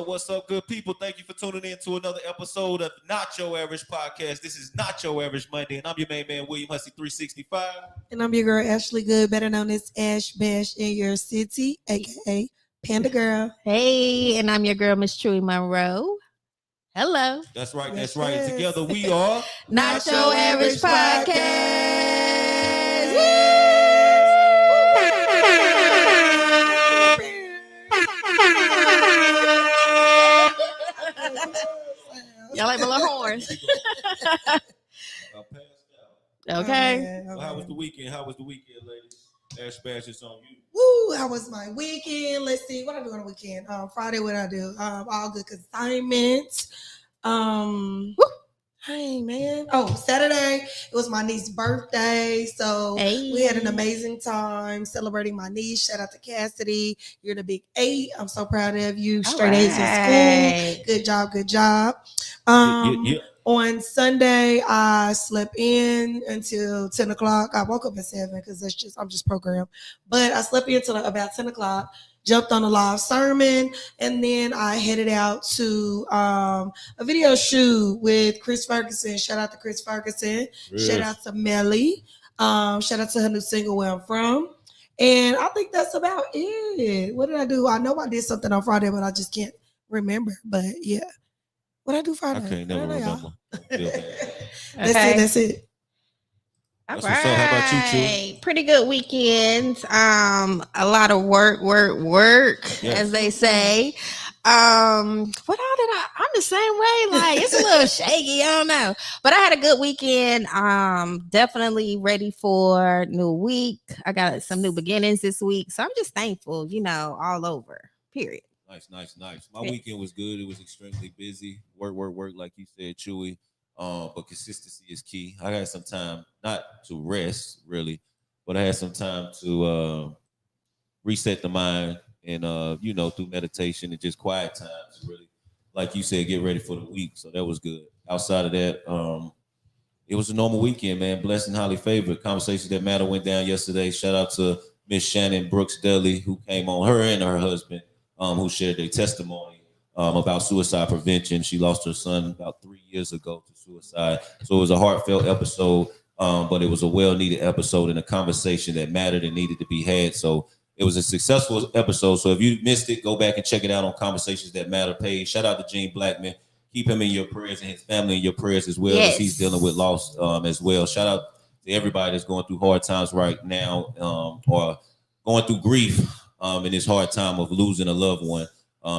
What's up, good people? Thank you for tuning in to another episode of Not Your Average Podcast. This is Not Your Average Monday, and I'm your main man, William Hussey 365. And I'm your girl, Ashley Good, better known as Ash Bash in your city, aka Panda Girl. Hey, and I'm your girl, Miss Chewy Monroe. Hello. That's right, that's right. And together we are Not Your Average Podcast. Y'all like my little horns. Okay. Well, how was the weekend? Ladies? Ash Bash is on you. Woo, how was my weekend? Let's see. What I do on the weekend? Friday, what I do? All good assignments. Hey, man. Oh, Saturday, it was my niece's birthday. So we had an amazing time celebrating my niece. Shout out to Cassidy. You're the big 8. I'm so proud of you. Straight A's in school. Good job. On Sunday, I slept in until 10 o'clock. I woke up at 7 because I'm just programmed. But I slept in until about 10 o'clock. Jumped on a live sermon, and then I headed out to a video shoot with Chris Ferguson. Shout out to Chris Ferguson. Yes. Shout out to Melly. Shout out to her new single, Where I'm From. And I think that's about it. What did I do? I know I did something on Friday, but I just can't remember. But yeah. What I do Friday? I can't never remember. That's it. All right. How about you two? Pretty good weekend. A lot of work, as they say. I'm the same way. Like, it's a little shaky. I don't know. But I had a good weekend. Definitely ready for new week. I got some new beginnings this week. So I'm just thankful, all over. Period. Nice. My weekend was good. It was extremely busy. Work, like you said, Chewy. But consistency is key. I had some time, not to rest really, but I had some time to reset the mind and through meditation and just quiet times, really, like you said, get ready for the week. So that was good. Outside of that, it was a normal weekend, man. Blessed and highly favored. Conversations That Matter went down yesterday. Shout out to Miss Shannon Brooks Deli, who came on, her and her husband, who shared their testimony about suicide prevention. She lost her son about 3 years ago to suicide. So it was a heartfelt episode, but it was a well-needed episode and a conversation that mattered and needed to be had. So it was a successful episode. So if you missed it, go back and check it out on Conversations That Matter page. Shout out to Gene Blackman. Keep him in your prayers and his family in your prayers as well, as he's dealing with loss as well. Shout out to everybody that's going through hard times right now, or going through grief in this hard time of losing a loved one.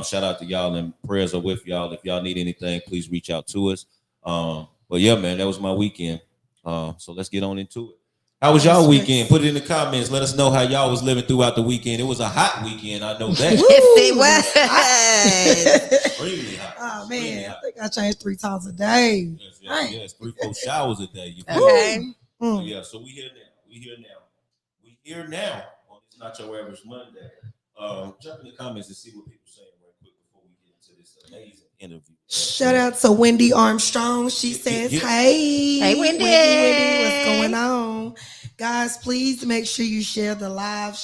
Shout out to y'all, and prayers are with y'all. If y'all need anything, please reach out to us. But yeah, man, that was my weekend. So let's get on into it. How was y'all weekend? Put it in the comments. Let us know how y'all was living throughout the weekend. It was a hot weekend. I know that. Yes, it was. Extremely hot. Oh, man. I think I changed 3 times a day. Yes, 3-4 showers a day. Okay. Yeah, so we here now. On It's Not Your Average Monday. Jump in the comments and see what people saying right quick before we get into this amazing interview. Shout out to Wendy Armstrong. She says, hey. Hey, Wendy. What's going on? Guys, please make sure you share the live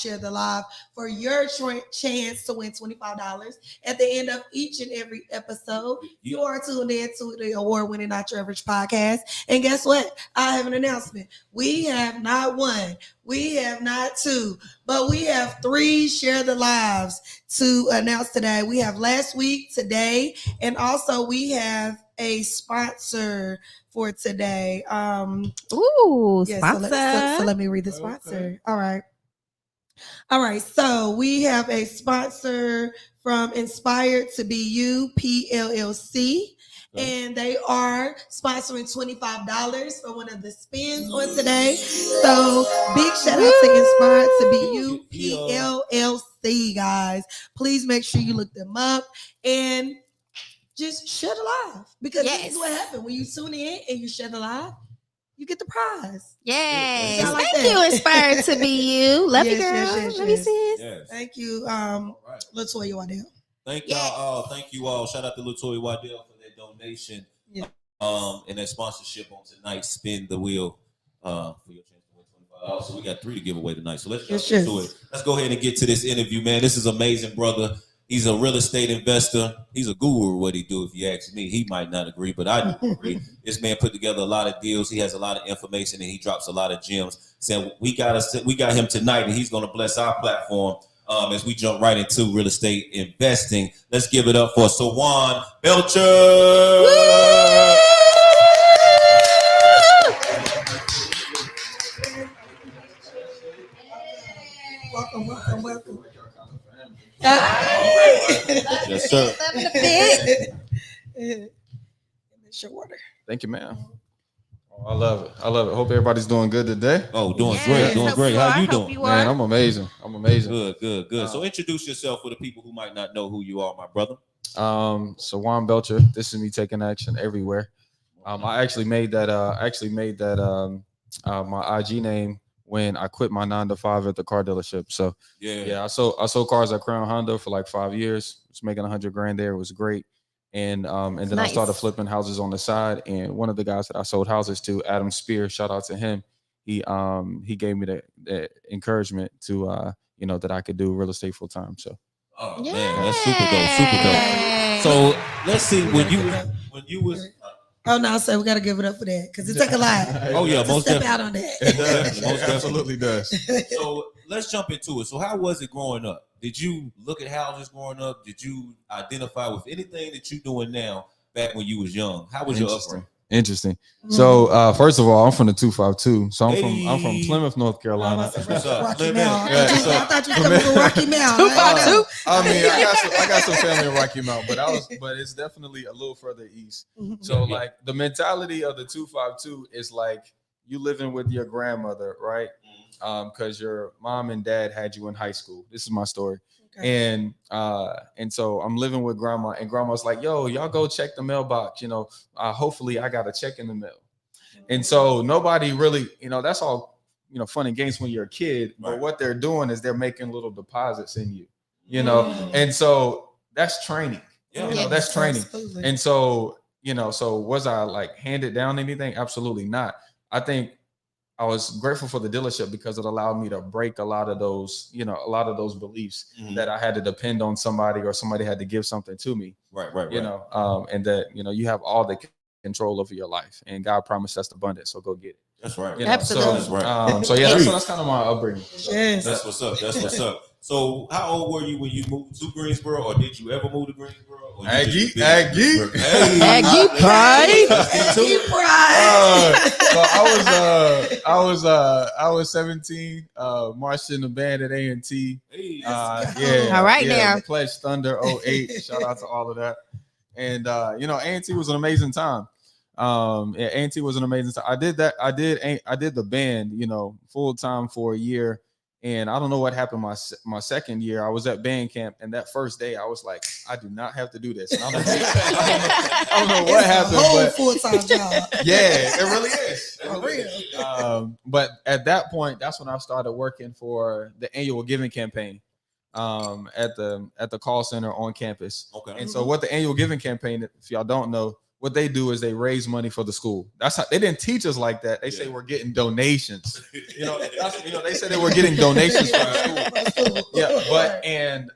for your chance to win $25 at the end of each and every episode. You are tuned in to the award-winning Not Your Average podcast. And guess what? I have an announcement. We have not 1, we have not 2, but we have 3 share the lives to announce today. We have last week, today, and also we have a sponsor for today. Sponsor. So let me read the sponsor. Okay. All right. So we have a sponsor from Inspired to Be You, PLLC. And they are sponsoring $25 for one of the spins on today. So big shout out to Inspired to Be You, PLLC, guys. Please make sure you look them up and just share the live, because this is what happened when you tune in and you share the live. You get the prize. Yes. Thank you, Inspired to Be You. Love you, girl. Love you, sis. Thank you, Latoya Waddell. Thank y'all. Thank you all. Shout out to Latoya Waddell for their donation. And that sponsorship on tonight's Spin the Wheel for your chance to win $25. So we got 3 to give away tonight. So let's jump into it. Let's go ahead and get to this interview, man. This is amazing, brother. He's a real estate investor. He's a guru at what he do, if you ask me. He might not agree, but I do agree. This man put together a lot of deals. He has a lot of information, and he drops a lot of gems. So we got him tonight, and he's going to bless our platform as we jump right into real estate investing. Let's give it up for Sawand Belcher. Welcome. Yes, sir. It's your water. Thank you, ma'am. Oh, I love it. Hope everybody's doing good today. Oh, doing great. How you doing? Man, I'm amazing. Good. So introduce yourself for the people who might not know who you are, my brother. Sawand Belcher. This is me taking action everywhere. I actually made that my IG name when I quit my 9-to-5 at the car dealership. So I sold cars at Crown Honda for like 5 years. Was making $100,000 there. It was great. And then I started flipping houses on the side. And one of the guys that I sold houses to, Adam Spear, shout out to him. He gave me the encouragement to that I could do real estate full time. So man, that's super dope. So let's see, when you was oh no, so we gotta give it up for that because it took a lot. Oh yeah, most step out on that. It does. Most absolutely does. So let's jump into it. So how was it growing up? Did you look at houses growing up? Did you identify with anything that you're doing now back when you was young? How was your upbringing? Interesting. So first of all, I'm from the 252. So I'm from Plymouth, North Carolina. Rocky Mount. I thought you were coming from Rocky Mount. 252. I mean, I got some family in Rocky Mount, but it's definitely a little further east. So like the mentality of the 252 is like you living with your grandmother, right? Because your mom and dad had you in high school. This is my story. Okay. And so I'm living with grandma, and grandma's like, yo, y'all go check the mailbox. Hopefully I got a check in the mail. And so nobody really, that's all, fun and games when you're a kid. Right. But what they're doing is they're making little deposits in you, and so that's training. That's training. Absolutely. And so, so was I like handed down anything? Absolutely not. I think I was grateful for the dealership because it allowed me to break a lot of those, beliefs that I had to depend on somebody or somebody had to give something to me. Right. And that, you have all the control over your life, and God promised us abundance. So go get it. That's right. Absolutely. So, that's right. So that's kind of my upbringing. Yes. That's what's up. So how old were you when you moved to Greensboro, or did you ever move to Greensboro? Aggie pride. So I was 17, marched in the band at A&T. All right now. Pledge Thunder 08. Shout out to all of that. And A&T was an amazing time. A&T was an amazing time. I did the band, full time for a year. And I don't know what happened my second year. I was at band camp, and that first day I was like, I do not have to do this. And I don't know what happened. But full-time job. Yeah, it really is. It really is. But at that point, that's when I started working for the annual giving campaign at the call center on campus. Okay. And so what the annual giving campaign, if y'all don't know, what they do is they raise money for the school. That's how they didn't teach us like that. They say we're getting donations. They said they were getting donations for the school. Yeah, and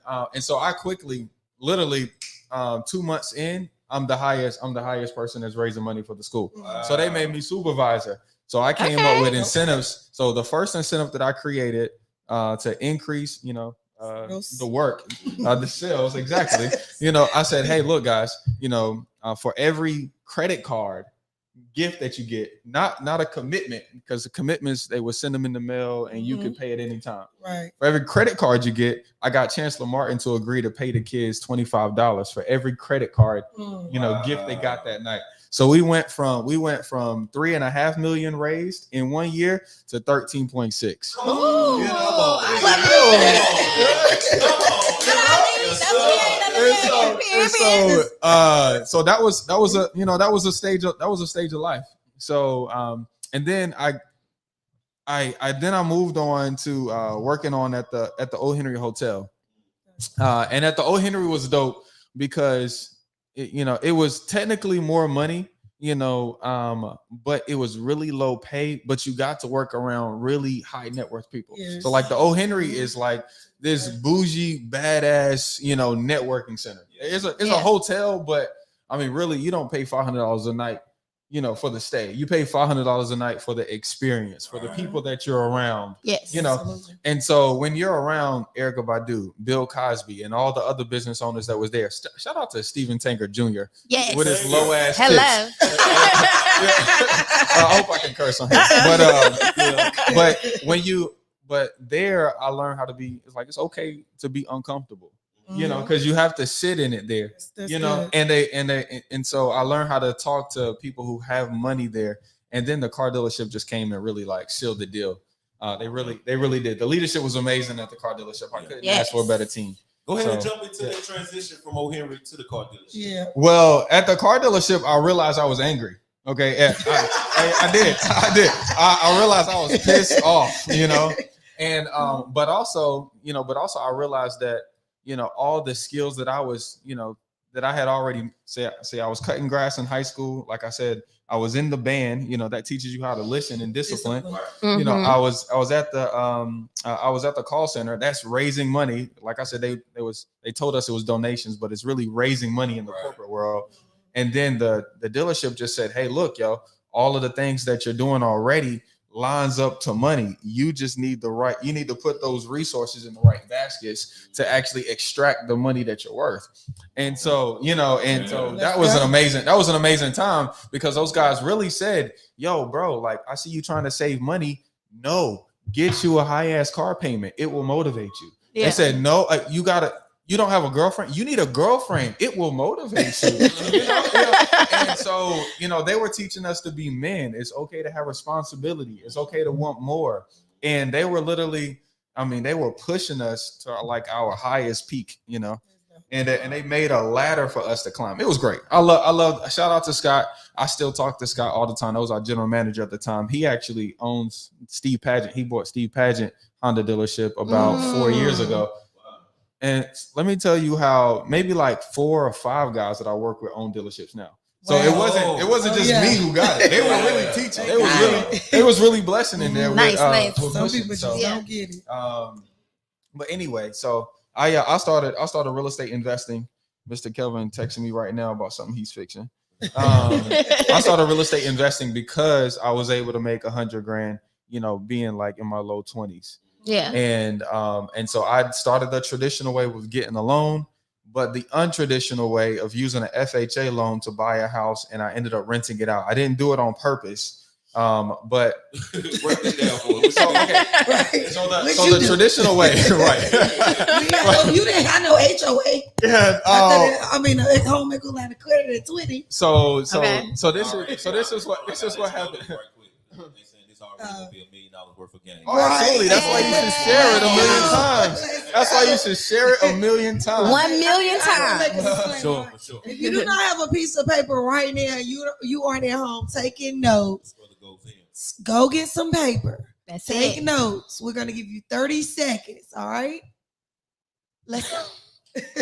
so I quickly, literally, 2 months in, I'm the highest person that's raising money for the school. Wow. So they made me supervisor. So I came up with incentives. So the first incentive that I created to increase, the work, the sales, exactly. I said, hey, look, guys, for every credit card gift that you get, not a commitment, because the commitments, they would send them in the mail and you could pay at any time. Right. For every credit card you get, I got Chancellor Martin to agree to pay the kids $25 for every credit card, gift they got that night. So we went from 3.5 million raised in 1 year to 13.6. So that was a stage of life. So and then I moved on to working on at the Old Henry Hotel, and at the Old Henry was dope because it was technically more money, but it was really low pay, but you got to work around really high net worth people. Yes. So like the Old Henry is like this bougie, badass, networking center. It's a hotel, but I mean, really, you don't pay $500 a night, for the stay. You pay $500 a night for the experience, for the people that you're around. Yes. Absolutely. And so when you're around Erykah Badu, Bill Cosby, and all the other business owners that was there, shout out to Steven Tanker Jr. Yes. With his low ass Hello. I hope I can curse on him. But there I learned how to be. It's okay to be uncomfortable. Because you have to sit in it there, good. And so I learned how to talk to people who have money there. And then the car dealership just came and really sealed the deal. They really did. The leadership was amazing at the car dealership. I couldn't ask for a better team. Go ahead and jump into that transition from Old Henry to the car dealership. Yeah. Well, at the car dealership, I realized I was angry. Okay. Yeah, I did. I realized I was pissed off, and but also I realized that all the skills that I was, that I had already say I was cutting grass in high school. Like I said, I was in the band, that teaches you how to listen and discipline. Mm-hmm. I was at the call center. That's raising money. Like I said, they told us it was donations, but it's really raising money in the corporate world. And then the dealership just said, hey, look, yo, all of the things that you're doing already lines up to money. You just need you need to put those resources in the right baskets to actually extract the money that you're worth. And so, that was an amazing time, because those guys really said, yo, bro, I see you trying to save money. No, get you a high ass car payment. It will motivate you. Yeah. They said, no, you don't have a girlfriend. You need a girlfriend. It will motivate you. And so, they were teaching us to be men. It's okay to have responsibility. It's okay to want more. And they were literally, they were pushing us to our highest peak, and they made a ladder for us to climb. It was great. I love, shout out to Scott. I still talk to Scott all the time. That was our general manager at the time. He actually owns Steve Pageant. He bought Steve Pageant Honda dealership about 4 years ago. And let me tell you how maybe 4 or 5 guys that I work with own dealerships now. So it wasn't just me who got it. They were really teaching. They was really blessing in there. Nice. Some people just don't get it. But anyway, so I started real estate investing. Mr. Kelvin texting me right now about something he's fixing. I started real estate investing because I was able to make $100,000, being in my low 20s. Yeah. And so I started the traditional way with getting a loan, but the untraditional way of using an FHA loan to buy a house, and I ended up renting it out. I didn't do it on purpose. But break this down for us. so the traditional way, right? You didn't have no HOA. Yeah. I mean, home equity line of credit at 20. So this is what happened. They saying this already gonna be $1 million worth of gain. Oh, absolutely. That's why you should share it 1 million times. That's why you should share it 1 million times. 1 million times. Sure, for sure. If you do not have a piece of paper right now, you aren't at home taking notes. Go get some paper. Take Take notes. We're gonna give you 30 seconds. All right. Let's go.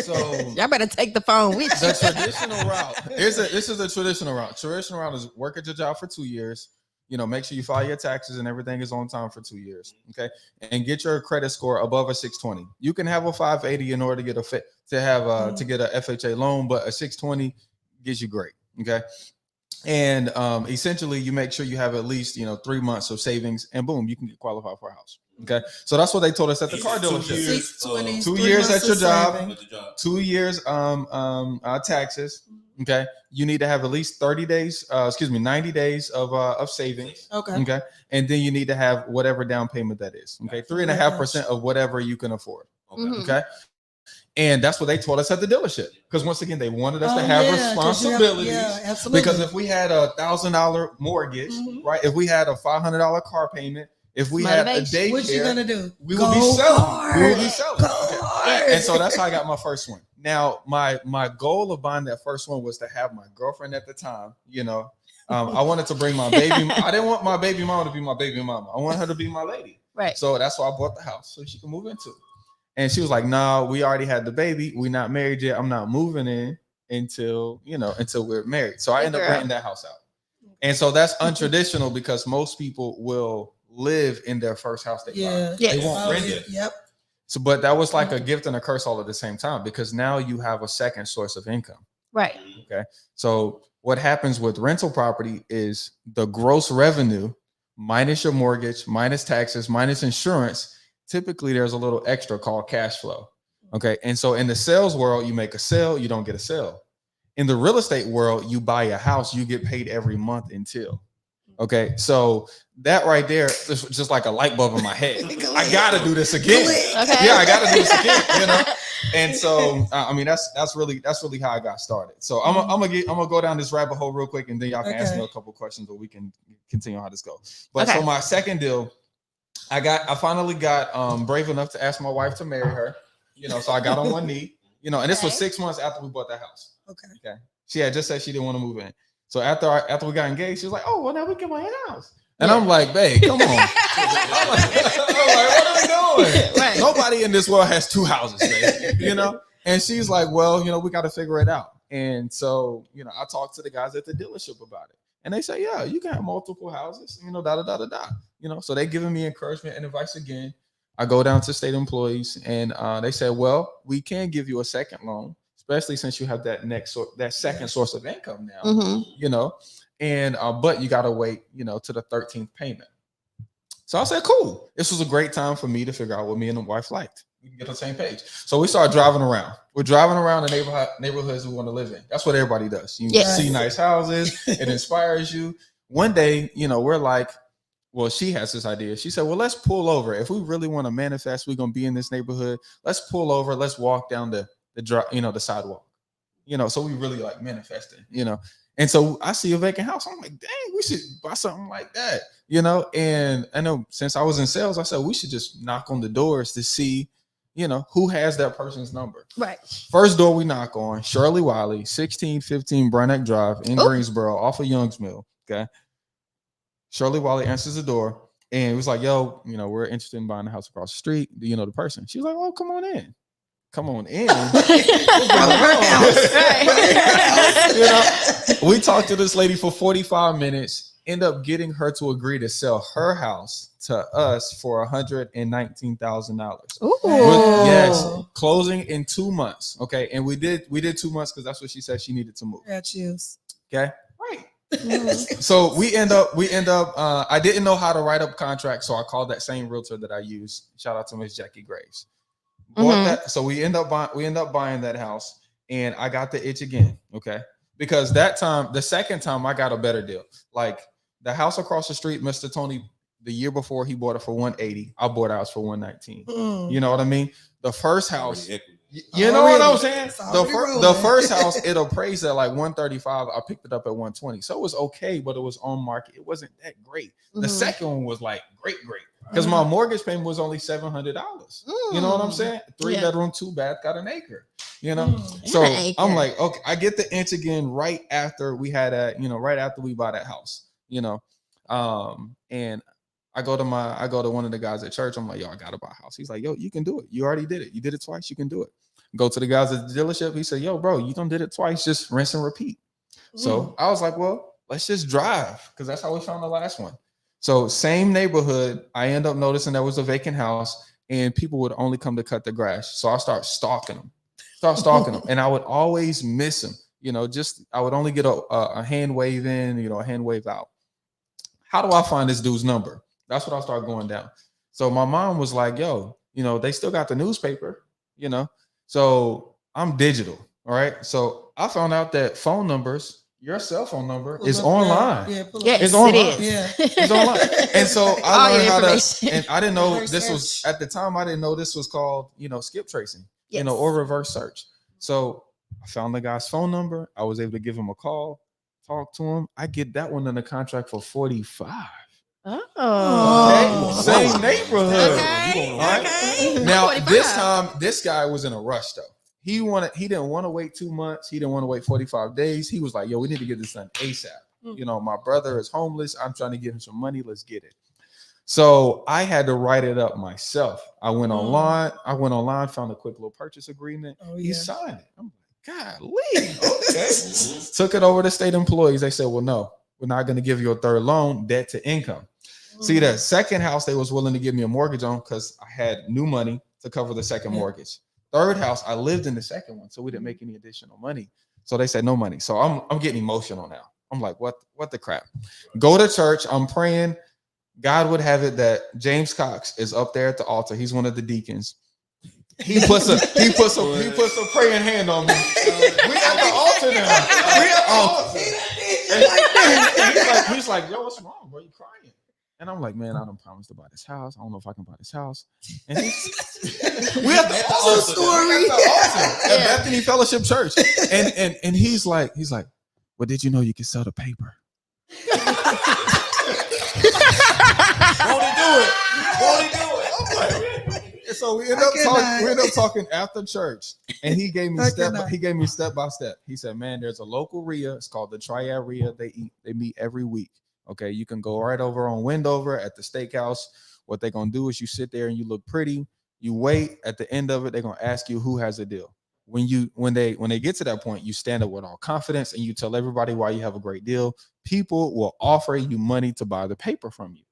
So y'all better take the phone with you. the traditional route. This is the traditional route. Traditional route is work at your job for 2 years. Make sure you file your taxes and everything is on time for 2 years. Okay, and get your credit score above a 620. You can have a 580 in order to get to get a FHA loan, but a 620 gives you great. Okay. And essentially, you make sure you have at least 3 months of savings, and boom, you can get qualified for a house. Okay, so that's what they told us at the car dealership. 2 years at your job, 2 years taxes. Okay, you need to have at least 90 days of savings. Okay, and then you need to have whatever down payment that is. Okay, 3.5% of whatever you can afford. Okay. And that's what they told us at the dealership. Because once again, they wanted us to have responsibilities. Absolutely. Because if we had $1,000 mortgage, right? If we had a $500 car payment, if we had a daycare, what you gonna do? We would be selling. We would be selling. Okay. And so that's how I got my first one. Now, my goal of buying that first one was to have my girlfriend at the time. I wanted to bring my baby. I didn't want my baby mama to be my baby mama. I want her to be my lady. Right. So that's why I bought the house so she can move into it. And she was like, "No, we already had the baby. We're not married yet. I'm not moving in until we're married." So I ended up renting that house out. And so that's untraditional because most people will live in their first house they buy. They won't rent it. Yep. So, but that was like a gift and a curse all at the same time because now you have a second source of income. Right. Okay. So what happens with rental property is the gross revenue minus your mortgage, minus taxes, minus insurance. Typically, there's a little extra called cash flow. Okay. And so in the sales world, you make a sale, you don't get a sale. In the real estate world, you buy a house, you get paid every month until. Okay. So that right there is just like a light bulb in my head. I got to do this again. Okay. Yeah, I got to do this again, And so, I mean, that's really how I got started. So I'm gonna go down this rabbit hole real quick, and then y'all can ask me a couple questions, or we can continue how this goes. But so my second deal, I finally got brave enough to ask my wife to marry her. So I got on one knee. And this was 6 months after we bought the house. Okay. She had just said she didn't want to move in. So after we got engaged, she was like, "Oh, well, now we can buy a house." And I'm like, "Babe, come on." I'm like, "What are we doing?" Right. Nobody in this world has two houses, babe. And she's like, "Well, we got to figure it out." And so, I talked to the guys at the dealership about it. And they say, "Yeah, you can have multiple houses, So they giving me encouragement and advice again. I go down to state employees and they said, "Well, we can give you a second loan, especially since you have that second source of income now, and but you got to wait, to the 13th payment." So I said, "Cool." This was a great time for me to figure out what me and the wife liked. We can get on the same page. So we started driving around. We're driving around the neighborhoods we want to live in. That's what everybody does. You see nice houses. It inspires you. One day, we're like, well, she has this idea. She said, "Well, let's pull over. If we really want to manifest, we're going to be in this neighborhood. Let's pull over. Let's walk down the sidewalk." So we really like manifesting, And so I see a vacant house. I'm like, "Dang, we should buy something like that." And I know since I was in sales, I said we should just knock on the doors to see, who has that person's number. Right. First door we knock on, Shirley Wiley, 1615 Bruneck Drive in Greensboro, off of Youngs Mill. Okay. Shirley Wiley answers the door and it was like, "Yo, we're interested in buying a house across the street. Do you know the person?" She's like, "Oh, come on in." Come on in. We talked to this lady for 45 minutes, end up getting her to agree to sell her house to us for $119,000. Yes, closing in 2 months. Okay, and we did 2 months because that's what she said she needed to move. Got you. Okay, right. So we end up. I didn't know how to write up contracts, so I called that same realtor that I used. Shout out to Miss Jackie Graves. Bought that. So we end up buying that house, and I got the itch again. Okay, because that time, the second time, I got a better deal. Like the house across the street, Mr. Tony, the year before he bought it for 180. I bought ours for 119. You know what I mean? The first house. You know what I'm saying? The first house, it appraised at like 135. I picked it up at 120. So it was okay, but it was on market. It wasn't that great. The second one was like great. Because my mortgage payment was only $700. You know what I'm saying? 3-bedroom, 2-bath, got an acre. You know? So I'm like, okay, I get the inch again right after we had right after we bought that house, and I go to one of the guys at church. I'm like, yo, I gotta buy a house. He's like, yo, you can do it. You already did it. You did it twice. You can do it. Go to the guys at the dealership. He said, yo, bro, you done did it twice. Just rinse and repeat. So I was like, well, let's just drive, because that's how we found the last one. So same neighborhood. I end up noticing there was a vacant house, and people would only come to cut the grass. So I start stalking them, and I would always miss them. I would only get a hand wave in, a hand wave out. How do I find this dude's number? That's what I started going down. So my mom was like, yo, they still got the newspaper, So I'm digital. All right. So I found out that phone numbers, your cell phone number is online. It's online. It's online. And so I learned how to, and I didn't know this was, at the time, I didn't know this was called, skip tracing, or reverse search. So I found the guy's phone number. I was able to give him a call, talk to him. I get that one in the contract for 45. Oh, okay. Same neighborhood. Okay. Now this time, this guy was in a rush though. He didn't want to wait 2 months. He didn't want to wait 45 days. He was like, yo, we need to get this done ASAP. My brother is homeless. I'm trying to give him some money. Let's get it. So I had to write it up myself. I went online, found a quick little purchase agreement. He signed it. I'm like, golly, okay. Took it over to state employees. They said, well, no, we're not going to give you a third loan, debt to income. See, that second house they was willing to give me a mortgage on because I had new money to cover the second mortgage. Third house, I lived in the second one, so we didn't make any additional money. So they said no money. So I'm getting emotional now. I'm like, what the crap? Go to church. I'm praying. God would have it that James Cox is up there at the altar. He's one of the deacons. He puts a praying hand on me. We at the altar now. We at the altar. He's like, yo, what's wrong, bro? You crying? And I'm like, man, I don't promise to buy this house. I don't know if I can buy this house. And we have the altar story at Bethany Fellowship Church. And he's like, well, did you know you can sell the paper? Won't he do it? And so we end up talking after church, and he gave me step by step. He said, man, there's a local RIA. It's called the Triad RIA. They meet every week. Okay, you can go right over on Wendover at the steakhouse. What they're gonna do is you sit there and you look pretty. You wait. At the end of it, they're gonna ask you who has a deal. When they get to that point, you stand up with all confidence and you tell everybody why you have a great deal. People will offer you money to buy the paper from you.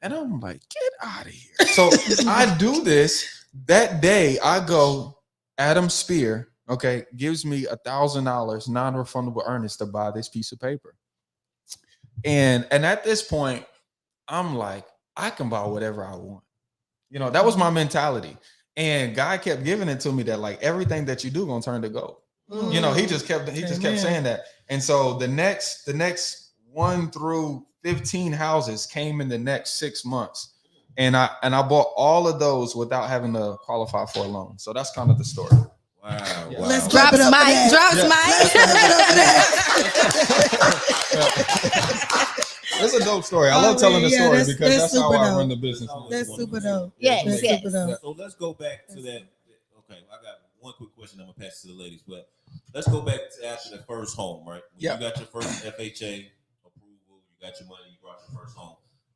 And I'm like, get out of here. So I do this. That day I go, Adam Spear, okay, gives me $1,000 non-refundable earnest to buy this piece of paper. And at this point, I'm like, I can buy whatever I want. That was my mentality. And God kept giving it to me that like everything that you do gonna turn to gold. He just kept saying that. And so the next 1 through 15 houses came in the next 6 months. And I bought all of those without having to qualify for a loan. So that's kind of the story. Wow. Yeah. Wow. Let's drop it up. It's a dope story. I love telling the story because that's how I run the business. That's super dope. Yes. So let's go back to that. Okay, I got one quick question. I'm gonna pass it to the ladies, but let's go back to after the first home, right? When you got your first FHA approval, you got your money, you brought your first home.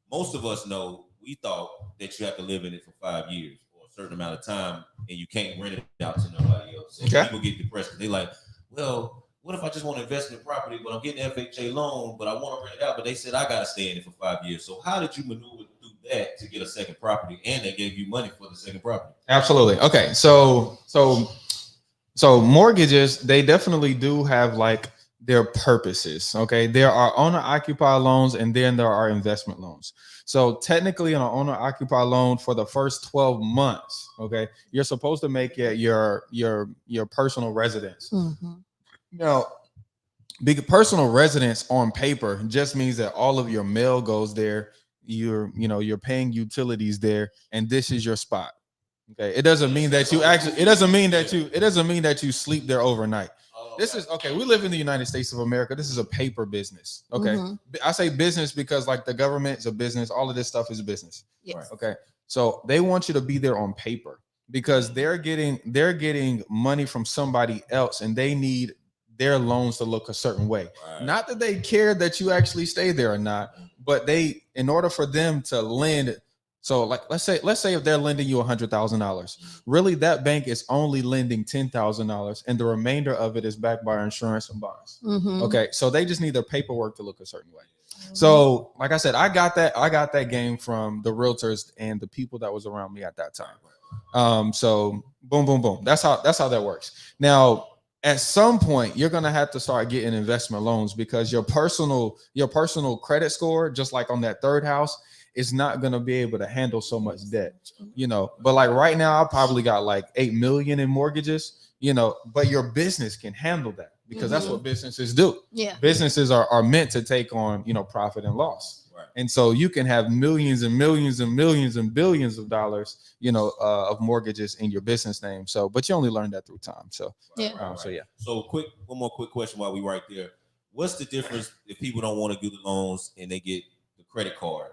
Most of us know we thought that you have to live in it for 5 years or a certain amount of time, and you can't rent it out to nobody else. And people get depressed. They're like, well, what if I just want to invest in property, but I'm getting an FHA loan, but I want to rent it out, but they said I got to stay in it for 5 years. So how did you maneuver through that to get a second property, and they gave you money for the second property? Absolutely. Okay. So mortgages, they definitely do have like their purposes. Okay, there are owner-occupied loans, and then there are investment loans. So technically, on an owner-occupied loan for the first 12 months, okay, you're supposed to make it your personal residence. Mm-hmm. Now, big personal residence on paper just means that all of your mail goes there. You're paying utilities there, and this is your spot. Okay, it doesn't mean that you actually. It doesn't mean that you sleep there overnight. This is okay. We live in the United States of America. This is a paper business. Okay, I say business because like the government is a business. All of this stuff is a business. Yes. Okay, so they want you to be there on paper because they're getting money from somebody else, and they need their loans to look a certain way. Right. Not that they care that you actually stay there or not, but they, in order for them to lend. So like, let's say if they're lending you $100,000, really that bank is only lending $10,000 and the remainder of it is backed by insurance and bonds. Mm-hmm. Okay. So they just need their paperwork to look a certain way. Mm-hmm. So like I said, I got that game from the realtors and the people that was around me at that time. So boom, boom, boom. That's how that works. Now, at some point, you're going to have to start getting investment loans because your personal credit score, just like on that third house, is not going to be able to handle so much debt, but like right now I probably got like 8 million in mortgages, but your business can handle that because that's what businesses do. Yeah. Businesses are meant to take on, profit and loss. Right. And so you can have millions and millions and millions and billions of dollars, of mortgages in your business name. So, but you only learn that through time. So, So yeah. So one more quick question while we right there. What's the difference if people don't want to do the loans and they get the credit card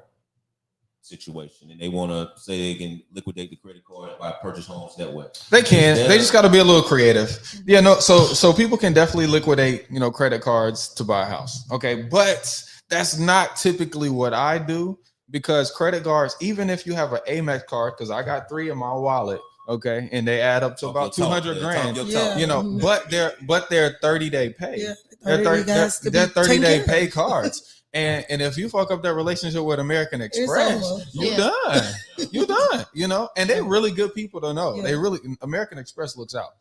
situation and they want to say they can liquidate the credit card by purchase homes that way? They can. They just got to be a little creative. Yeah, no. So people can definitely liquidate, credit cards to buy a house. Okay, but that's not typically what I do because credit cards, even if you have an Amex card, because I got 3 in my wallet. Okay, and they add up to about 200 grand. But they're 30-day pay. Yeah, they're 30-day pay cards. And if you fuck up that relationship with American Express, you done. You done. And they're really good people to know. Yeah. American Express looks out.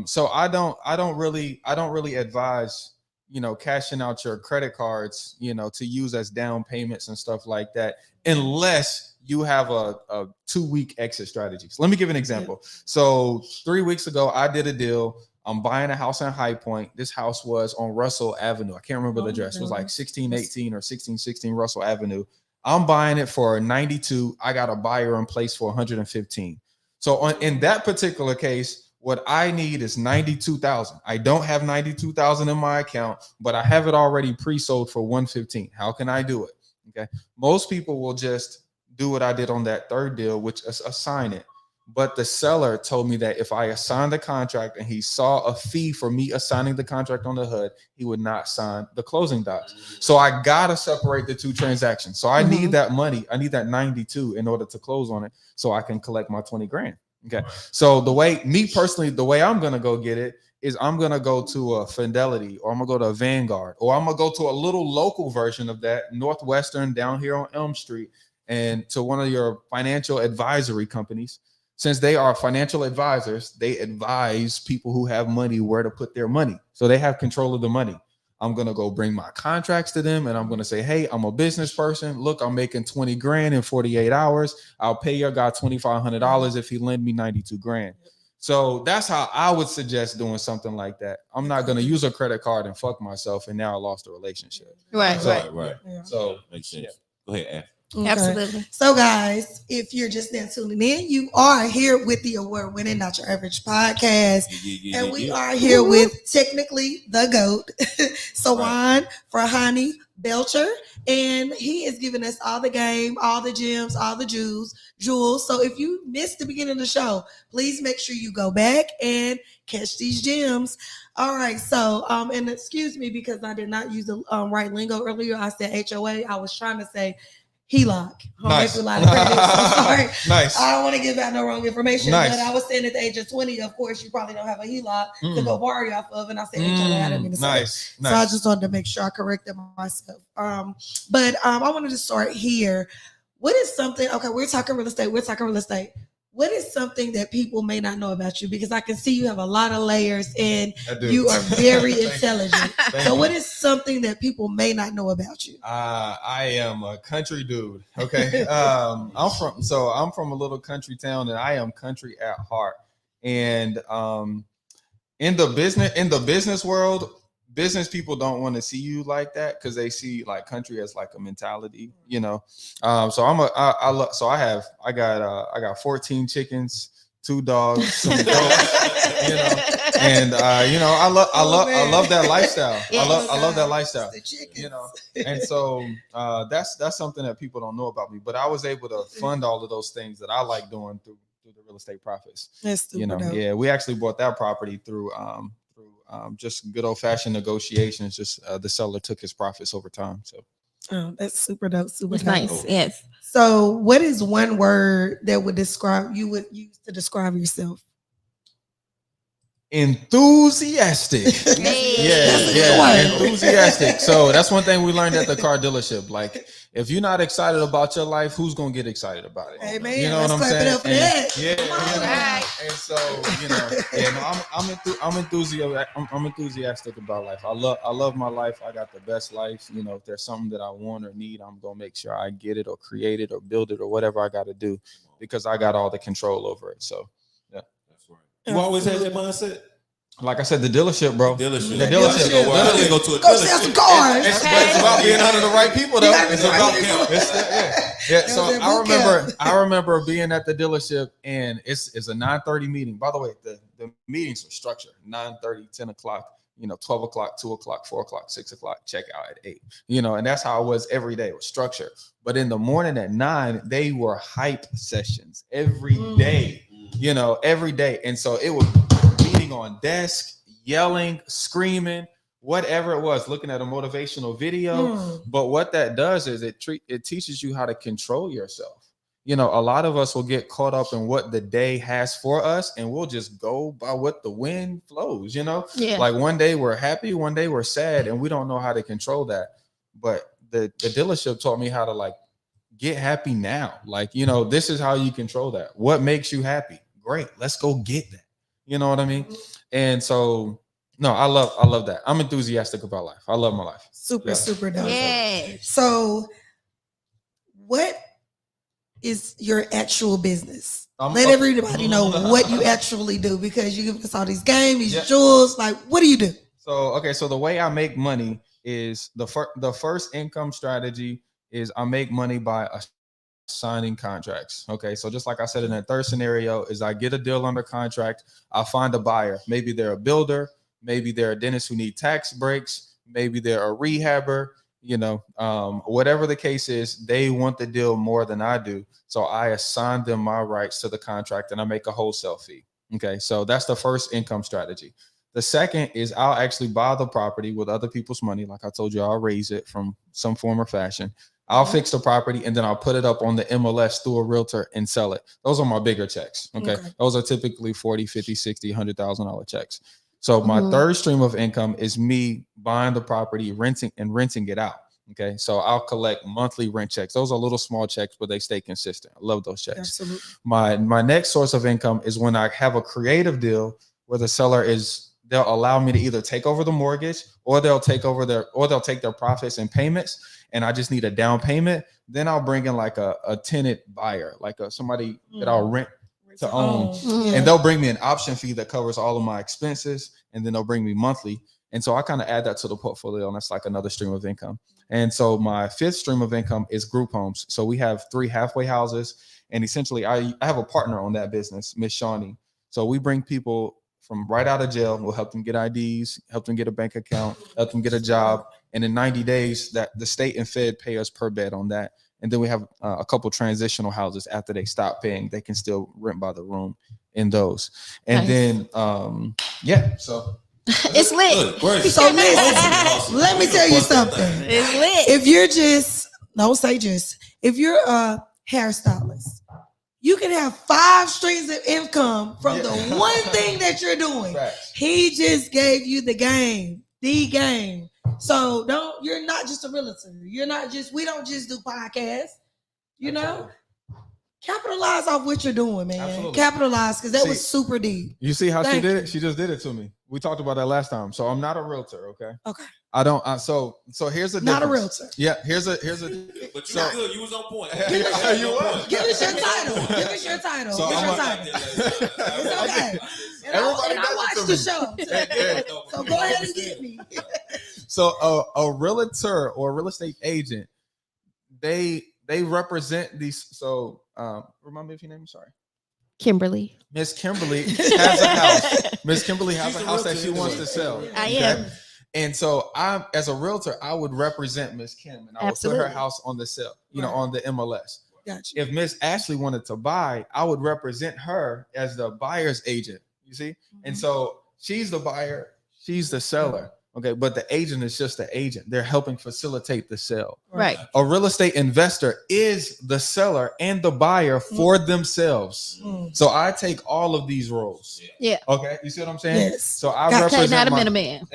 So I don't really advise, cashing out your credit cards, to use as down payments and stuff like that, unless you have a 2-week exit strategy. So let me give an example. Yeah. So 3 weeks ago, I did a deal. I'm buying a house in High Point. This house was on Russell Avenue. I can't remember the address. It was like 1618 or 1616 Russell Avenue. I'm buying it for 92. I got a buyer in place for 115. So in that particular case, what I need is 92,000. I don't have 92,000 in my account, but I have it already pre-sold for 115. How can I do it? Okay. Most people will just do what I did on that third deal, which is assign it. But the seller told me that if I assigned the contract and he saw a fee for me assigning the contract on the HUD, he would not sign the closing docs. So I got to separate the two transactions. So I need that money. I need that 92 in order to close on it so I can collect my 20 grand. Okay. So the way I'm going to go get it is I'm going to go to a Fidelity, or I'm going to go to a Vanguard, or I'm going to go to a little local version of that, Northwestern down here on Elm Street, and to one of your financial advisory companies. Since they are financial advisors, they advise people who have money where to put their money. So they have control of the money. I'm going to go bring my contracts to them and I'm going to say, hey, I'm a business person. Look, I'm making 20 grand in 48 hours. I'll pay your guy $2,500 if he lend me 92 grand. So that's how I would suggest doing something like that. I'm not going to use a credit card and fuck myself. And now I lost the relationship. Right. Yeah. So makes sense. Go ahead, Ash. Okay. Absolutely. So, guys, if you're just now tuning in, you are here with the award-winning Not Your Average podcast, and we are here with technically the GOAT, Sawand for Honey Belcher, and he is giving us all the game, all the gems, all the jewels. So, if you missed the beginning of the show, please make sure you go back and catch these gems. All right, so and excuse me because I did not use the right lingo earlier. I said HOA. I was trying to say HELOC. Nice. I'm sorry. Nice. I don't want to give out no wrong information. Nice. But I was saying at the age of 20, of course, you probably don't have a HELOC to go borrow off of. And I said, HOA, I didn't mean to say nice. So I just wanted to make sure I corrected myself. But I wanted to start here. What is something, okay, we're talking real estate. what is something that people may not know about you? Because I can see you have a lot of layers and you are very intelligent. So what is something that people may not know about you? I am a country dude. Okay. I'm from a little country town, and I am country at heart. And in the business world, business people don't want to see you like that because they see like country as like a mentality, you know. So I got 14 chickens, 2 dogs, some goats, you know, and you know, I love that lifestyle. Yes. I love that lifestyle, you know. And so that's something that people don't know about me. But I was able to fund all of those things that I like doing through the real estate profits. That's super dope. Yeah, we actually bought that property through just good old fashioned negotiations. Just the seller took his profits over time. So that's super dope. Super dope. Nice. Yes. So what is one word that would use to describe yourself? Enthusiastic. Hey. Yeah, enthusiastic. So that's one thing we learned at the car dealership. Like, if you're not excited about your life, who's gonna get excited about it? Hey man, you know what I'm saying? It up for that. Yeah, you know? And so you know, I'm enthusiastic about life. I love my life. I got the best life. You know, if there's something that I want or need, I'm gonna make sure I get it or create it or build it or whatever I got to do, because I got all the control over it. So yeah, that's right. You always had that mindset? Like I said, the dealership, bro. The dealership. Literally go to a Go sell some cars. It's about being under the right people, though. It's about yeah. So I remember being at the dealership, and it's a 9:30 meeting. By the way, the meetings are structured: 9:30, 10 o'clock, 12 o'clock, 2 o'clock, 4 o'clock, 6 o'clock, check out at 8. And that's how it was every day. It was structured. But in the morning at 9, they were hype sessions every day. Every day. And so it was meeting on desk, yelling, screaming, whatever it was, looking at a motivational video. But what that does is it teaches you how to control yourself. A lot of us will get caught up in what the day has for us, and we'll just go by what the wind flows, Like one day we're happy, one day we're sad, and we don't know how to control that. But the dealership taught me how to get happy now. This is how you control that. What makes you happy? Great. Let's go get that. You know what I mean? And so, no, I love that. I'm enthusiastic about life. I love my life. Super dope. Yeah. So what is your actual business? Let everybody know what you actually do, because you give us all these games, these jewels. What do you do? So the way I make money is the first income strategy is I make money by signing contracts. Okay, so just like I said in that third scenario, is I get a deal under contract, I find a buyer. Maybe they're a builder, maybe they're a dentist who need tax breaks, maybe they're a rehabber, whatever the case is, they want the deal more than I do. So I assign them my rights to the contract, and I make a wholesale fee. Okay, so that's the first income strategy. The second is I'll actually buy the property with other people's money. Like I told you, I'll raise it from some form or fashion. I'll fix the property, and then I'll put it up on the MLS through a realtor and sell it. Those are my bigger checks. Okay. Those are typically 40, 50, 60, $100,000 checks. So my third stream of income is me buying the property, renting it out. Okay. So I'll collect monthly rent checks. Those are little small checks, but they stay consistent. I love those checks. Absolutely. My next source of income is when I have a creative deal where the seller they'll allow me to either take over the mortgage, or they'll take their profits and payments, and I just need a down payment. Then I'll bring in a tenant buyer, somebody that I'll rent to own. And they'll bring me an option fee that covers all of my expenses, and then they'll bring me monthly. And so I kind of add that to the portfolio, and that's like another stream of income. And so my fifth stream of income is group homes. So we have 3 halfway houses, and essentially I have a partner on that business, Miss Shawnee. So we bring people from right out of jail. We'll help them get IDs, help them get a bank account, help them get a job. And in 90 days, that the state and Fed pay us per bed on that. And then we have a couple transitional houses. After they stop paying, they can still rent by the room in those. And then, so. It's lit. So listen, let me tell you something. It's lit. If you're a hairstylist, you can have 5 streams of income from the one thing that you're doing. Right. He just gave you the game. So you're not just a realtor. We don't just do podcasts, capitalize off what you're doing, man. Absolutely. Capitalize, because that was super deep. You see how she Thank did you. it? She just did it to me. We talked about that last time. So I'm not a realtor, okay? Okay. I don't. So here's the Not a difference. realtor. Yeah. Here's a. But you good. You was on point. Give us You your, were. give us your title. Give us your title. So Give I'm your a- title. It's okay. And Everybody I does it watched to the me. show. Too. So go ahead and get me. So a realtor or a real estate agent, they represent these. So remind me of your name. Sorry. Kimberly. Miss Kimberly has a house. Miss Kimberly has She's a a house that realtor she wants anyway. to sell. I Okay? am. And so I'm, as a realtor, I would represent Miss Kim, and I would put her Absolutely. house on the sale, Right. on the MLS. Gotcha. If Miss Ashley wanted to buy, I would represent her as the buyer's agent. You see? And so she's the buyer, she's the seller. Okay, but the agent is just the agent. They're helping facilitate the sale. Right. A real estate investor is the seller and the buyer for themselves. Mm. So I take all of these roles. Yeah. Okay, you see what I'm saying? Yes. So I Got represent Cutting out a my- middleman.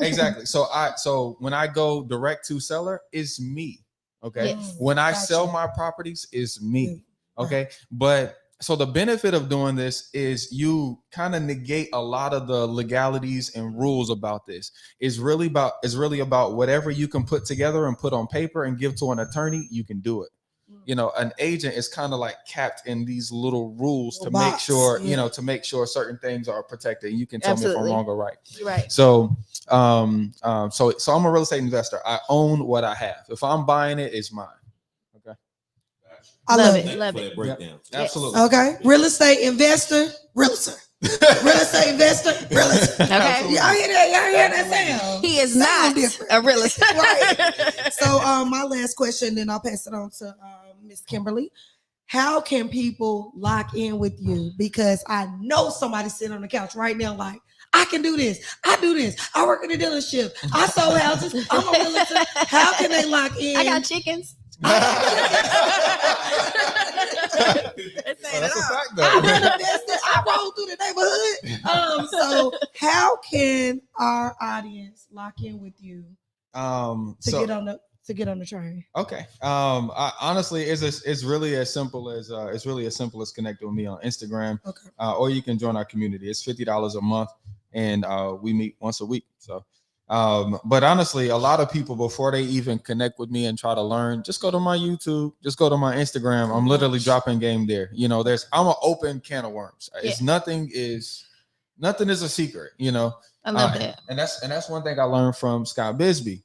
Exactly. So when I go direct to seller, it's me. Okay. Yes. When I Gotcha. sell my properties, it's me. Right. Okay. But so the benefit of doing this is you kind of negate a lot of the legalities and rules about this. It's really about whatever you can put together and put on paper and give to an attorney, you can do it. An agent is kind of like capped in these little rules to make Box, sure, yeah. to make sure certain things are protected. You can tell me if Absolutely. I'm wrong or right. Right. So, so I'm a real estate investor. I own what I have. If I'm buying it, it's mine. Okay. I Love love it. it. Thank you Love for it. that breakdown. Absolutely. Okay. Real estate investor, realtor. Real estate investor, realtor. Okay. Y'all hear that? Y'all hear that sound? He is Sound not different. a real estate. Right. So my last question, then I'll pass it on to Miss Kimberly. How can people lock in with you? Because I know somebody sitting on the couch right now like, I can do this. I do this. I work in a dealership. I sold houses. I'm a realtor. How can they lock in? I got chickens. That's a fact, though. I manifested. I rolled through the neighborhood. So how can our audience lock in with you to get on the train? Okay. Honestly, it's really as simple as connecting with me on Instagram. Okay. Or you can join our community. It's $50 a month, and we meet once a week. So, but honestly, a lot of people before they even connect with me and try to learn, just go to my YouTube, just go to my Instagram. I'm literally dropping game there. I'm an open can of worms. It's nothing is a secret. I love that. And that's one thing I learned from Scott Bisbee.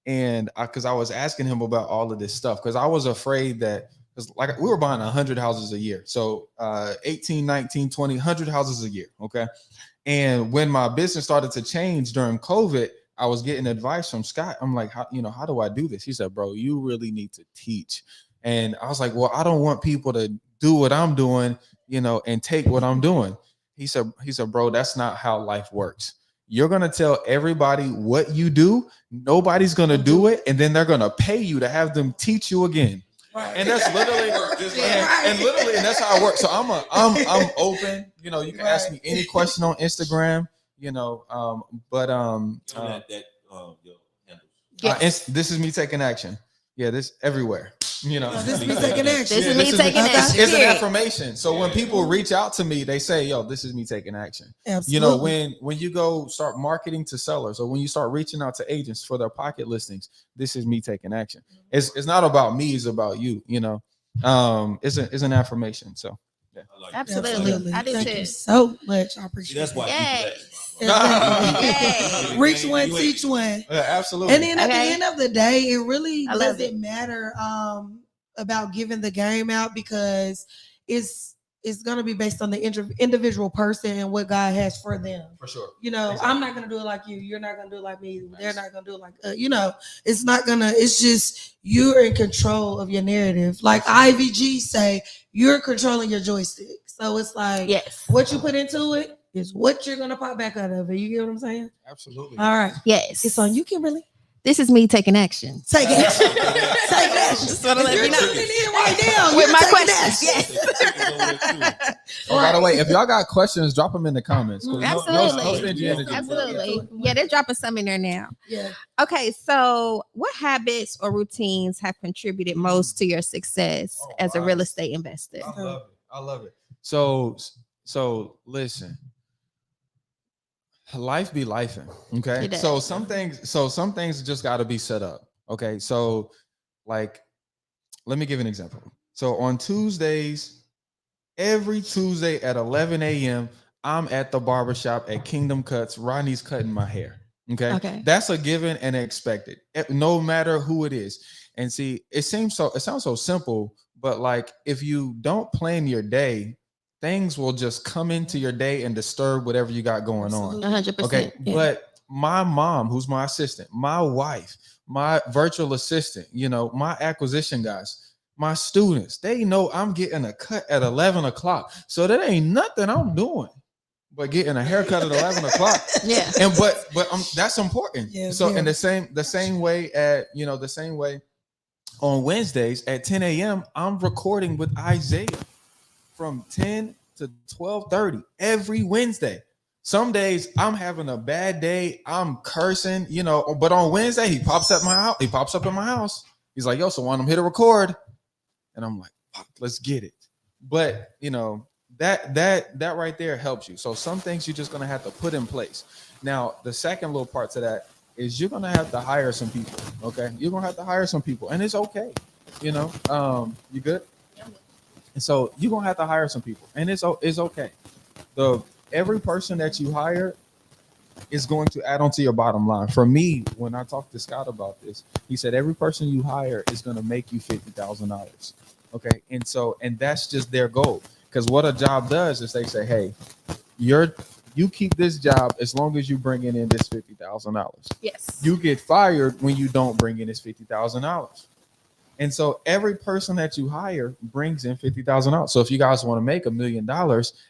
And because I was asking him about all of this stuff, because I was afraid that, because like we were buying 100 houses a year. So 18, 19, 20, 100 houses a year. Okay. And when my business started to change during COVID, I was getting advice from Scott. I'm like, how do I do this? He said, bro, you really need to teach. And I was like, well, I don't want people to do what I'm doing, and take what I'm doing. He said, bro, that's not how life works. You're going to tell everybody what you do. Nobody's going to do it. And then they're going to pay you to have them teach you again. Right. And that's literally, and that's how it works. So I'm open, you can ask me any question on Instagram, this is me taking action. Yeah, this everywhere. This is me taking action. This is me taking action. It's an affirmation. So when people reach out to me, they say, yo, this is me taking action. Absolutely. When you go start marketing to sellers, or when you start reaching out to agents for their pocket listings, this is me taking action. It's not about me, it's about you. It's an affirmation. So yeah. Absolutely. I do Thank too. you so much. I appreciate That's why Reach one, teach one. Yeah, absolutely. And then at the end of the day, it really love doesn't matter about giving the game out, because it's going to be based on the individual person and what God has for them. For sure. Exactly. I'm not going to do it like you. You're not going to do it like me. Nice. They're not going to do it like, it's not going to, it's just, you're in control of your narrative. Like IVG say, you're controlling your joystick. So it's like, what you put into it is what you're going to pop back out of it. You get what I'm saying? Absolutely. All right. Yes. It's on you, Kimberly. This is me taking action. Take action. Take action. Just want to let You're me know. tuning in right now. With You're my taking questions. action. Yes. Oh, by the way, if y'all got questions, drop them in the comments. Absolutely. No stingy energy. Absolutely. Yeah, they're dropping some in there now. Yeah. Okay, so what habits or routines have contributed most to your success as a real estate investor? I love it. So listen. Life be lifing. Okay. So some things just got to be set up. Okay. So like, let me give an example. So on Tuesdays, every Tuesday at 11 a.m., I'm at the barbershop at Kingdom Cuts. Rodney's cutting my hair. Okay. That's a given and expected, no matter who it is. And see, it sounds so simple, but like if you don't plan your day, things will just come into your day and disturb whatever you got going on. 100%. Okay. Yeah. But my mom, who's my assistant, my wife, my virtual assistant, my acquisition guys, my students, they know I'm getting a cut at 11 o'clock. So that ain't nothing I'm doing but getting a haircut at 11 o'clock. Yeah. And but that's important. Yeah, so in the same way on Wednesdays at 10 a.m., I'm recording with Isaiah from 10 to 12:30 every Wednesday. Some days I'm having a bad day. I'm cursing, but on Wednesday he pops up in my house. He's like, yo, Sawand, I'm here to record. And I'm like, fuck, let's get it. But that right there helps you. So some things you're just gonna have to put in place. Now, the second little part to that is you're gonna have to hire some people. Okay, you're gonna have to hire some people, and it's okay. You good? And so you're gonna have to hire some people, and it's okay. Every person that you hire is going to add on to your bottom line. For me, when I talked to Scott about this, he said every person you hire is going to make you $50,000. Okay, and that's just their goal. Because what a job does is they say, hey, you keep this job as long as you bring in this $50,000. Yes. You get fired when you don't bring in this $50,000. And so every person that you hire brings in $50,000. So if you guys want to make $1 million,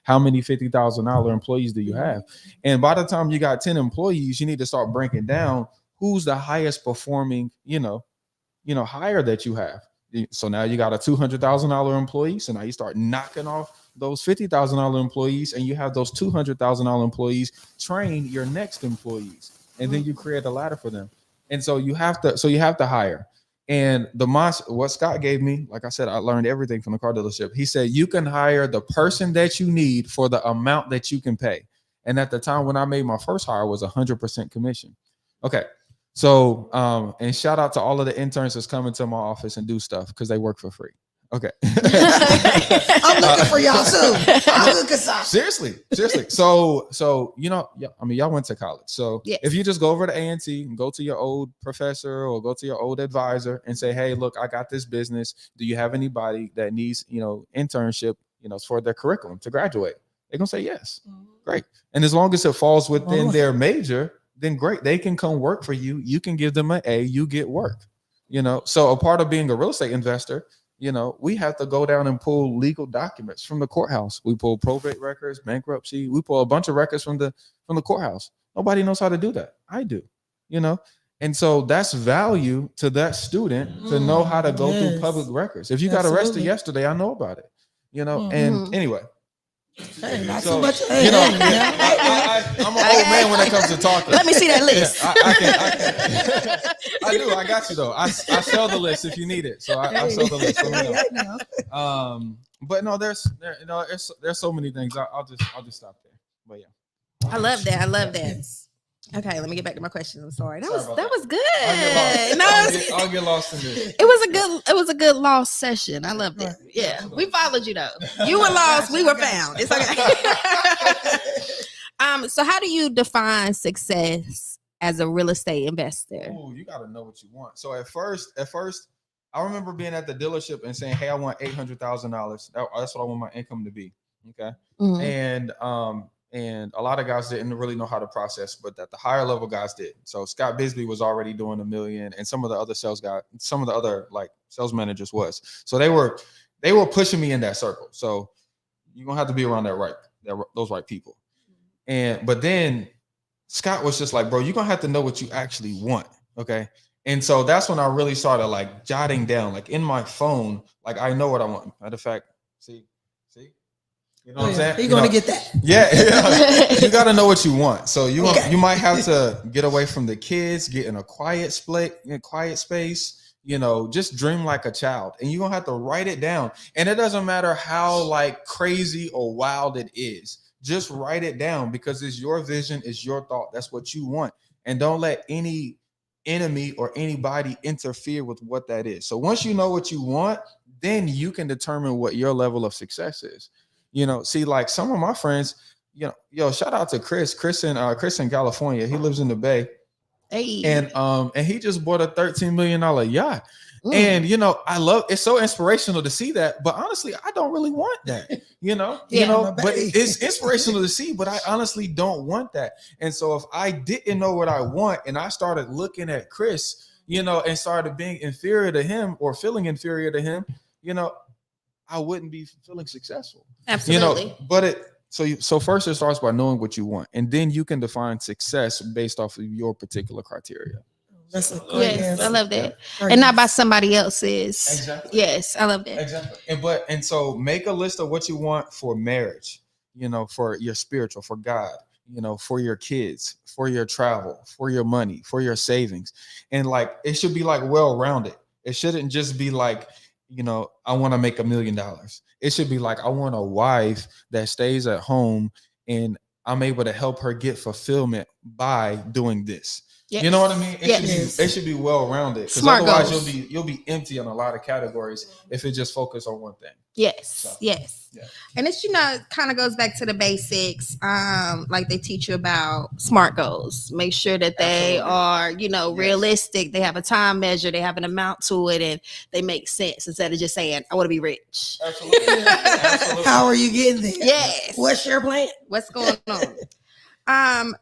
how many $50,000 employees do you have? And by the time you got 10 employees, you need to start breaking down who's the highest performing, hire that you have. So now you got a $200,000 employee. So now you start knocking off those $50,000 employees, and you have those $200,000 employees train your next employees, and then you create a ladder for them. And so you have to hire. And what Scott gave me, like I said, I learned everything from the car dealership. He said, you can hire the person that you need for the amount that you can pay. And at the time when I made my first hire was 100% commission. Okay. So, and shout out to all of the interns that's coming to my office and do stuff because they work for free. Okay. I'm looking for y'all too. I'm looking Seriously. So y'all went to college. So yes. If you just go over to A&T and go to your old professor or go to your old advisor and say, hey, look, I got this business. Do you have anybody that needs, internship, for their curriculum to graduate? They're gonna say yes. Great. And as long as it falls within their major, then great. They can come work for you. You can give them an A, you get work. So a part of being a real estate investor, we have to go down and pull legal documents from the courthouse. We pull probate records, bankruptcy. We pull a bunch of records from the courthouse. Nobody knows how to do that. I do, And so that's value to that student to know how to go through public records. If you got arrested yesterday, I know about it, and anyway. Hey, not so, too much. I'm an old man when it comes to talking. Let me see that list. I do. I got you though. I sell the list if you need it. So I sell the list. Let me know. But no, there's so many things. I'll just stop there. But yeah, I love that. Okay, let me get back to my questions. I'm sorry. That was good. I'll get lost in this. It was a good lost session. I loved it. Yeah, we followed you though. You were lost, we were found. It's okay. So how do you define success as a real estate investor? Oh, you got to know what you want. So at first, I remember being at the dealership and saying, "Hey, I want $800,000. That's what I want my income to be." Okay, and a lot of guys didn't really know how to process, but that the higher level guys did. So Scott Bisbee was already doing $1 million, and some of the other sales managers was. So they were pushing me in that circle. So you're gonna have to be around those right people. But then Scott was just like, bro, you're gonna have to know what you actually want. Okay. And so that's when I really started like jotting down, like in my phone, like I know what I want. Matter of fact, see, you know what I'm saying? You're gonna get that. Yeah. You got to know what you want. So you might have to get away from the kids, get in a quiet space, just dream like a child. And you're gonna have to write it down. And it doesn't matter how like crazy or wild it is. Just write it down because it's your vision, it's your thought. That's what you want. And don't let any enemy or anybody interfere with what that is. So once you know what you want, then you can determine what your level of success is. See, like some of my friends, shout out to Chris in California. He lives in the Bay. Hey. And he just bought a $13 million yacht. And I love it's so inspirational to see that, but honestly, I don't really want that, but it's inspirational to see, but I honestly don't want that. And so if I didn't know what I want and I started looking at Chris, and started being inferior to him or feeling inferior to him, I wouldn't be feeling successful. Absolutely. So first it starts by knowing what you want, and then you can define success based off of your particular criteria. That's a great answer. I love that. Yeah. And not by somebody else's. Exactly. Yes, I love that. Exactly. And so make a list of what you want for marriage, for your spiritual, for God, for your kids, for your travel, for your money, for your savings. And like it should be like well-rounded. It shouldn't just be like, I want to make $1 million. It should be like I want a wife that stays at home and I'm able to help her get fulfillment by doing this. Yes. You know what I mean? It should be well-rounded, because otherwise you'll be empty on a lot of categories if it just focus on one thing. Yes. Yeah. And it's kind of goes back to the basics. Like they teach you about SMART goals. Make sure that they are, realistic. They have a time measure. They have an amount to it, and they make sense instead of just saying, "I want to be rich." Absolutely. How are you getting there? Yes. What's your plan? What's going on?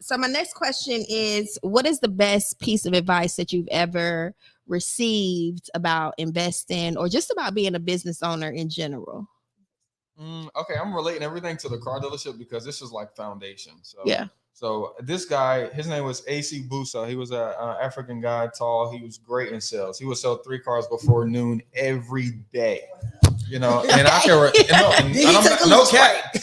So my next question is, what is the best piece of advice that you've ever received about investing or just about being a business owner in general? Okay, I'm relating everything to the car dealership because this is like foundation. So this guy, his name was AC Busa. He was an African guy, tall. He was great in sales. He would sell 3 cars before noon every day. And I can no cap.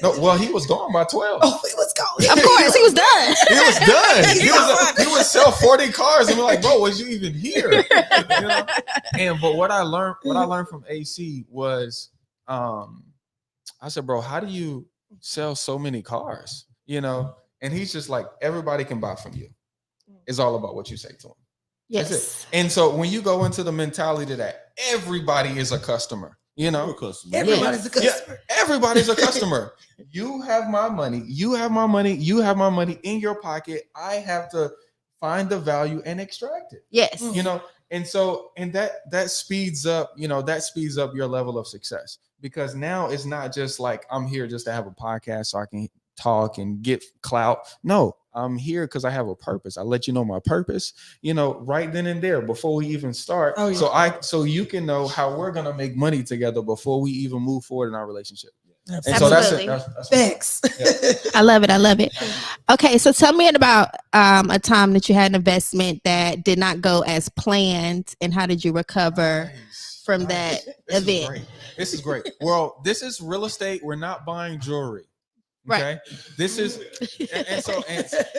No, well, he was gone by 12. Oh, he was gone. Of course, he was done. He was done. He would sell 40 cars and be like, "Bro, was you even here?" But what I learned from AC was, I said, "Bro, how do you sell so many cars?" And he's just like, "Everybody can buy from you. It's all about what you say to them." Yes. That's it. And so when you go into the mentality that everybody is a customer, everybody's a customer. Yeah, everybody's a customer. You have my money. You have my money. You have my money in your pocket. I have to find the value and extract it. Yes. And that speeds up, your level of success, because now it's not just like I'm here just to have a podcast so I can talk and get clout. No, I'm here because I have a purpose. I let you know my purpose, right then and there before we even start. Oh, yeah. So you can know how we're gonna make money together before we even move forward in our relationship. Absolutely. And so that's it. That's thanks. Yeah. I love it. Okay, so tell me about a time that you had an investment that did not go as planned, and how did you recover from that event? This is great. Well, this is real estate. We're not buying jewelry. Okay. Right. This is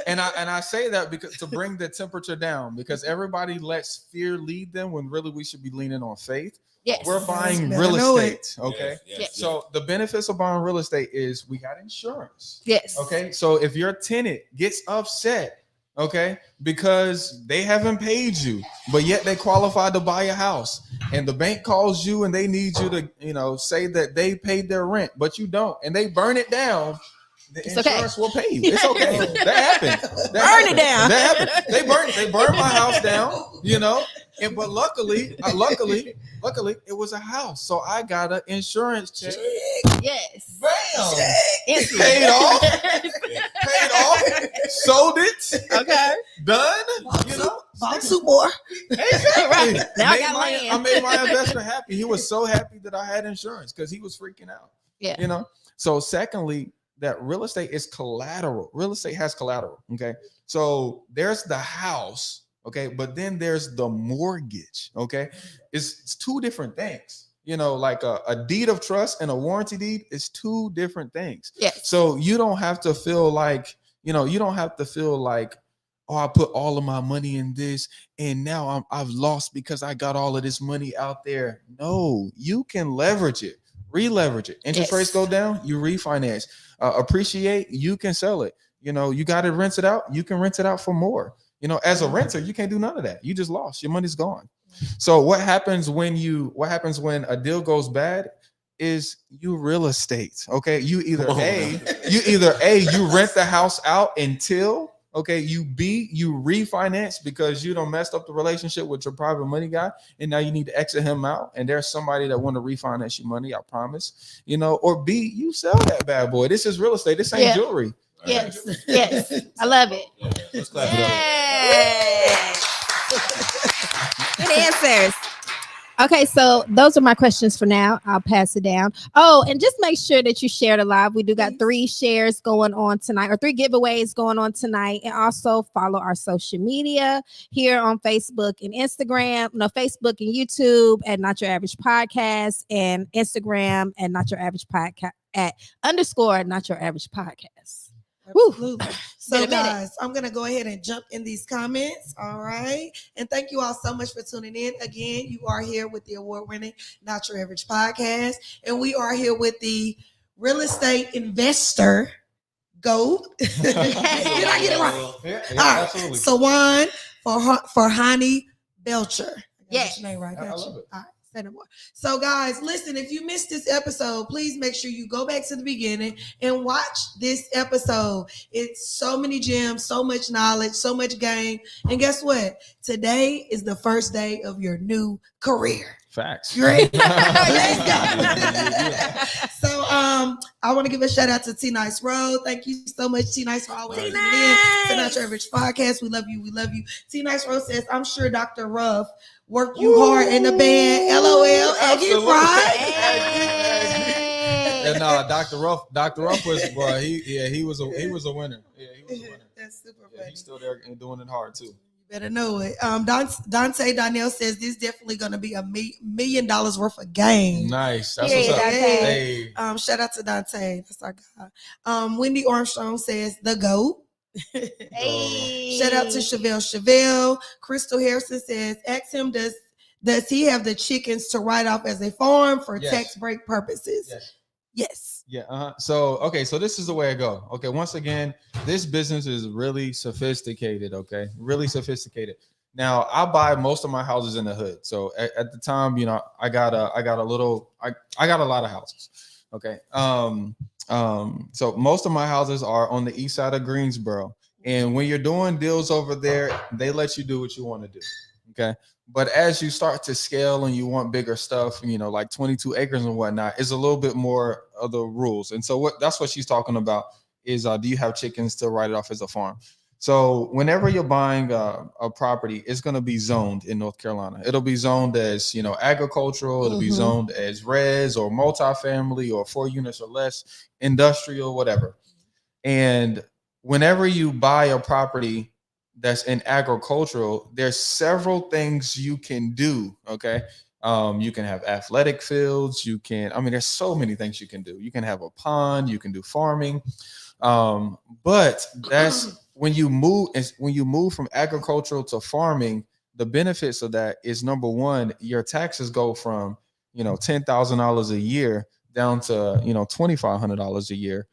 and I say that because to bring the temperature down, because everybody lets fear lead them when really we should be leaning on faith. Yes. We're buying real estate. Okay. Yes. So the benefits of buying real estate is we got insurance. Yes. Okay. So if your tenant gets upset, okay, because they haven't paid you, but yet they qualified to buy a house, and the bank calls you and they need you to, say that they paid their rent, but you don't, and they burn it down. The insurance will pay you. It's okay. That happened. Burn it down. That happened. They burned my house down, but luckily, it was a house. So I got an insurance check. Yes. Bam. It's paid off. Sold it. Okay. Done. Bought 2 more. Exactly. Right. Now I made my investor happy. He was so happy that I had insurance because he was freaking out. Yeah. So secondly, that real estate is collateral. Real estate has collateral. Okay. So there's the house. Okay, but then there's the mortgage. Okay, it's two different things. Like a deed of trust and a warranty deed is two different things. Yes. So you don't have to feel like, oh, I put all of my money in this and now I've lost because I got all of this money out there. No, you can leverage it, re-leverage it. Interest rates go down, you refinance. Appreciate, you can sell it. You got to rent it out, you can rent it out for more. As a renter, you can't do none of that. You just lost. Your money's gone. So what happens when a deal goes bad is you real estate. Okay. You either you rent the house out until, okay, you refinance because you done messed up the relationship with your private money guy. And now you need to exit him out. And there's somebody that want to refinance your money. I promise, or B, you sell that bad boy. This is real estate. This ain't jewelry. Yes. Yes. I love it. Yeah. Let's clap it up. Good answers. Okay, so those are my questions for now. I'll pass it down. Oh, and just make sure that you share the live. We do got 3 shares going on tonight, or 3 giveaways going on tonight. And also follow our social media here on Facebook and Instagram. No, Facebook and YouTube at Not Your Average Podcast, and Instagram at Not Your Average Podcast at _ Not Your Average Podcast. Absolutely. So guys, I'm going to go ahead and jump in these comments. All right. And thank you all so much for tuning in. Again, you are here with the award-winning Not Your Average Podcast. And we are here with the real estate investor GOAT. Did I get it right? Yeah, all right. Absolutely. Sawand for Honey Belcher. Yeah. Your name right. I love it. All right. Say no more. So guys, listen, if you missed this episode, please make sure you go back to the beginning and watch this episode. It's so many gems, so much knowledge, so much game. And guess what? Today is the first day of your new career. Facts. Great. Let's go. So I want to give a shout out to T Nice Road. Thank you so much, T Nice, for always tuning in to Not Your Average Podcast. We love you. We love you. T Nice Road says, I'm sure Dr. Ruff worked you hard in the band. LOL. Aggie Pride. And Dr. Ruff was, boy, he was a winner. Yeah, he was a winner. That's super funny. Yeah, he's still there and doing it hard too. Better know it. Dante Donnell says this definitely going to be $1 million worth of game. Nice. That's what's up. Hey. Shout out to Dante. That's our guy. Wendy Armstrong says the GOAT. Hey. Shout out to Chevelle. Crystal Harrison says, ask him, does he have the chickens to write off as a farm for tax break purposes? Yes. Yeah. So this is the way I go. Okay. Once again, this business is really sophisticated. Okay. Really sophisticated. Now I buy most of my houses in the hood. So at the time, I got a lot of houses. Okay. So most of my houses are on the east side of Greensboro. And when you're doing deals over there, they let you do what you want to do. Okay. But as you start to scale and you want bigger stuff, like 22 acres and whatnot, it's a little bit more of the rules. And so that's what she's talking about is, do you have chickens to write it off as a farm? So whenever you're buying a property, it's going to be zoned in North Carolina. It'll be zoned as, agricultural. It'll be zoned as res or multifamily or 4 units or less, industrial, whatever. And whenever you buy a property that's in agricultural, there's several things you can do. Okay. You can have athletic fields. There's so many things you can do. You can have a pond, you can do farming. But that's when you move from agricultural to farming, the benefits of that is, number one, your taxes go from, $10,000 a year down to, $2,500 a year,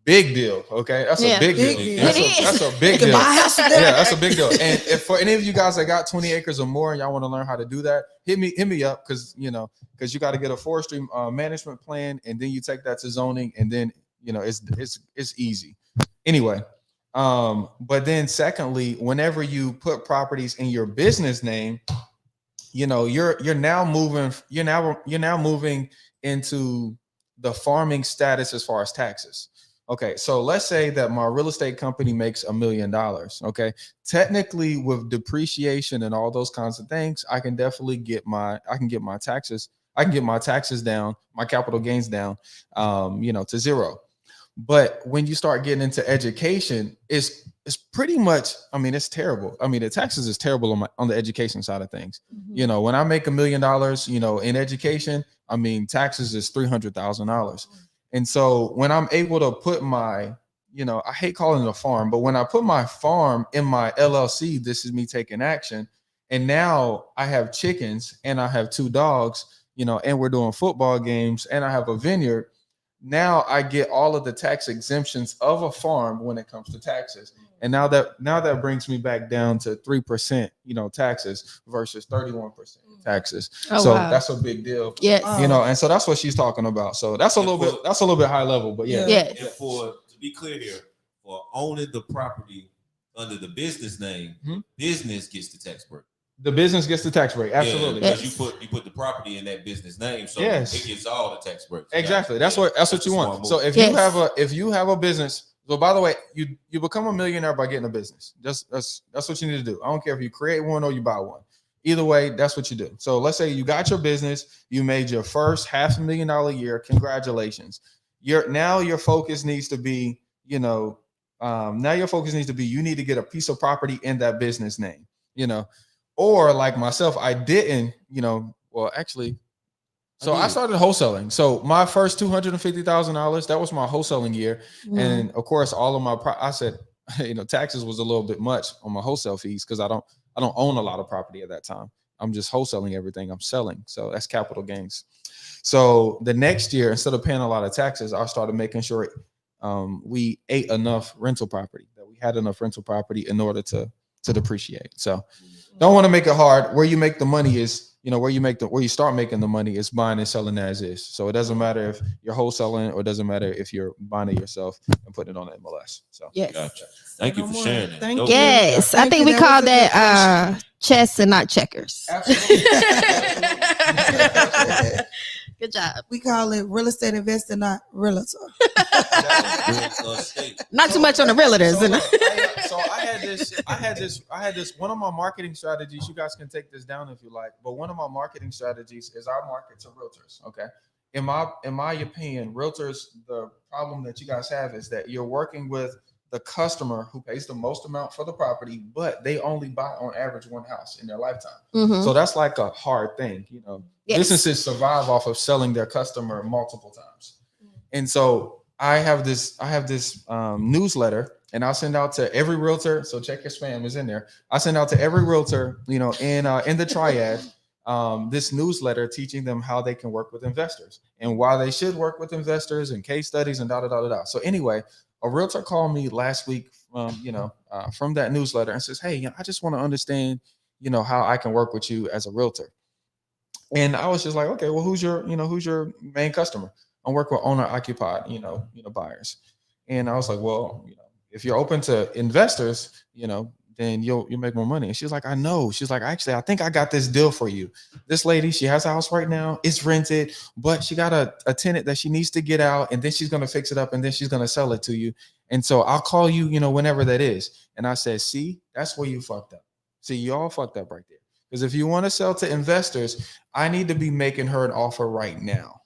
Big deal. Okay. That's a big deal. That's a big deal. Yeah, that's a big deal. And if for any of you guys that got 20 acres or more and y'all want to learn how to do that, hit me up because you got to get a forestry management plan, and then you take that to zoning, and then it's easy. Anyway, but then secondly, whenever you put properties in your business name, you're now moving into the farming status as far as taxes. Okay, so let's say that my real estate company makes $1 million. Okay, technically with depreciation and all those kinds of things, I can definitely get my taxes down, my capital gains down, to zero. But when you start getting into education, it's it's pretty much, I mean, it's terrible. I mean, the taxes is terrible on the education side of things. You know, when I make $1 million, you know, in education, I mean, taxes is $300,000. And so when I'm able to put my, you know, I hate calling it a farm, but when I put my farm in my LLC, this is me taking action. And now I have chickens and I have 2 dogs, you know, and we're doing football games and I have a vineyard. Now I get all of the tax exemptions of a farm when it comes to taxes. And now that brings me back down to 3%, you know, taxes versus 31% taxes. So that's a big deal. Yes. You know, and so that's what she's talking about. So that's a little bit high level, but yeah. Yes. And to be clear here, for owning the property under the business name, business gets the tax break. The business gets the tax break. Absolutely. Yeah, because you put the property in that business name, so it gets all the tax breaks. Exactly. That's what you want. So if you have a business, so by the way, you become a millionaire by getting a business. That's what you need to do. I don't care if you create one or you buy one. Either way, that's what you do. So let's say you got your business, you made your first $500,000 a year. Congratulations. Your focus needs to be, you know, you need to get a piece of property in that business name, you know. Or like myself, I didn't, you know, well, actually, so I started wholesaling. So my first $250,000, that was my wholesaling year. And of course, all of my, I said, you know, taxes was a little bit much on my wholesale fees because I don't own a lot of property at that time. I'm just wholesaling everything I'm selling. So that's capital gains. So the next year, instead of paying a lot of taxes, I started making sure we ate enough rental property, that we had enough rental property in order to depreciate. So don't want to make it hard. Where you make the money is, you know, where you start making the money is buying and selling as is. So it doesn't matter if you're wholesaling or it doesn't matter if you're buying it yourself and putting it on the MLS. So yes. Gotcha. Thank you for sharing that. Thank you. Yes. I think we call that chess and not checkers. absolutely. Good job. We call it real estate investor, not realtor. Not too much on the realtors. So I had this. One of my marketing strategies. You guys can take this down if you like. But one of my marketing strategies is I market to realtors. Okay. In my opinion, realtors, the problem that you guys have is that you're working with the customer who pays the most amount for the property, but they only buy on average one house in their lifetime. So that's like a hard thing, you know. Yes. Businesses survive off of selling their customer multiple times. And so I have this newsletter, and I'll send out to every realtor. So check your spam, is in there. I send out to every realtor, you know, in the triad, this newsletter teaching them how they can work with investors and why they should work with investors and case studies and da. So anyway, a realtor called me last week from that newsletter and says, hey, I just want to understand, you know, how I can work with you as a realtor. And I was just like, okay, well, who's your main customer? I work with owner occupied, you know, buyers. And I was like, well, you know, if you're open to investors, you know, then you'll make more money. And she's like, I know. She's like, actually, I think I got this deal for you. This lady, she has a house right now. It's rented, but she got a tenant that she needs to get out, and then she's going to fix it up, and then she's going to sell it to you. And so I'll call you, you know, whenever that is. And I said, see, that's where you fucked up. See, you all fucked up right there. Because if you want to sell to investors, I need to be making her an offer right now.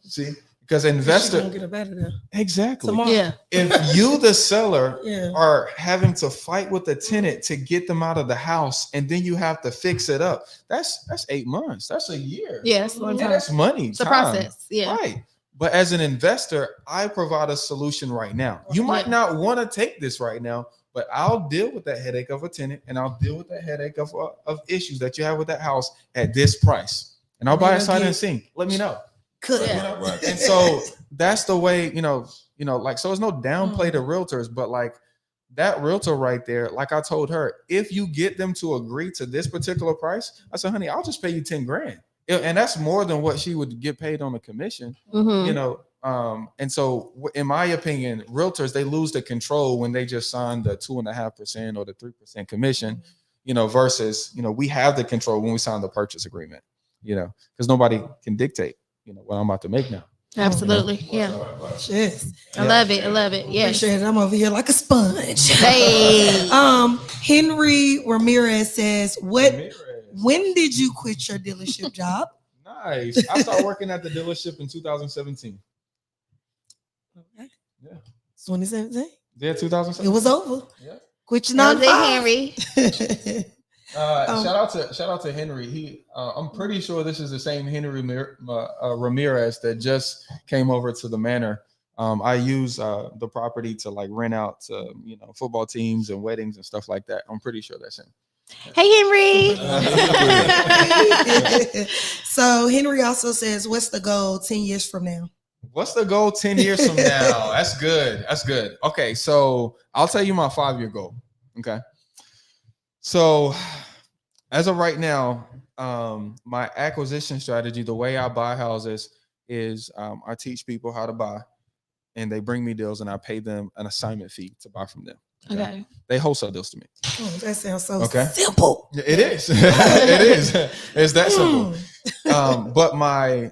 See? Because investor get it better there. Exactly. Tomorrow. Yeah. If you, the seller, are having to fight with the tenant to get them out of the house, and then you have to fix it up, that's 8 months. That's a year. Yes. And that's money. It's a time. process. Yeah. Right. But as an investor, I provide a solution right now. You might not want to take this right now, but I'll deal with that headache of a tenant, and I'll deal with that headache of issues that you have with that house at this price. And I'll buy a sight unseen. Let me know. Right. And so that's the way, you know, like, so there's no downplay to realtors, but like that realtor right there, like I told her, if you get them to agree to this particular price, I said, honey, I'll just pay you 10 grand. And that's more than what she would get paid on a commission, you know? And so in my opinion, realtors, they lose the control when they just sign the 2.5% or the 3% commission, you know, versus, you know, we have the control when we sign the purchase agreement, you know, because nobody can dictate, you know, what I'm about to make now. Absolutely. Yeah. Yes. I love it. I love it. Yes. Appreciate it. I'm over here like a sponge. Hey. Henry Ramirez says, when did you quit your dealership job? Nice. I started working at the dealership in 2017. Okay. Yeah. 2017? Yeah, 2017. It was over. Yeah. Quit your 9 to 5. Henry. Shout out to Henry. I'm pretty sure this is the same Henry Ramirez that just came over to the manor. I use the property to like rent out to football teams and weddings and stuff like that. I'm pretty sure that's him. Hey Henry. So Henry also says, "What's the goal 10 years from now?" What's the goal 10 years from now? That's good. That's good. Okay, so I'll tell you my 5-year goal. Okay. So as of right now, my acquisition strategy, the way I buy houses is I teach people how to buy, and they bring me deals and I pay them an assignment fee to buy from them. Okay. They wholesale deals to me. Oh, that sounds so simple. It is. It is. It's that simple. But my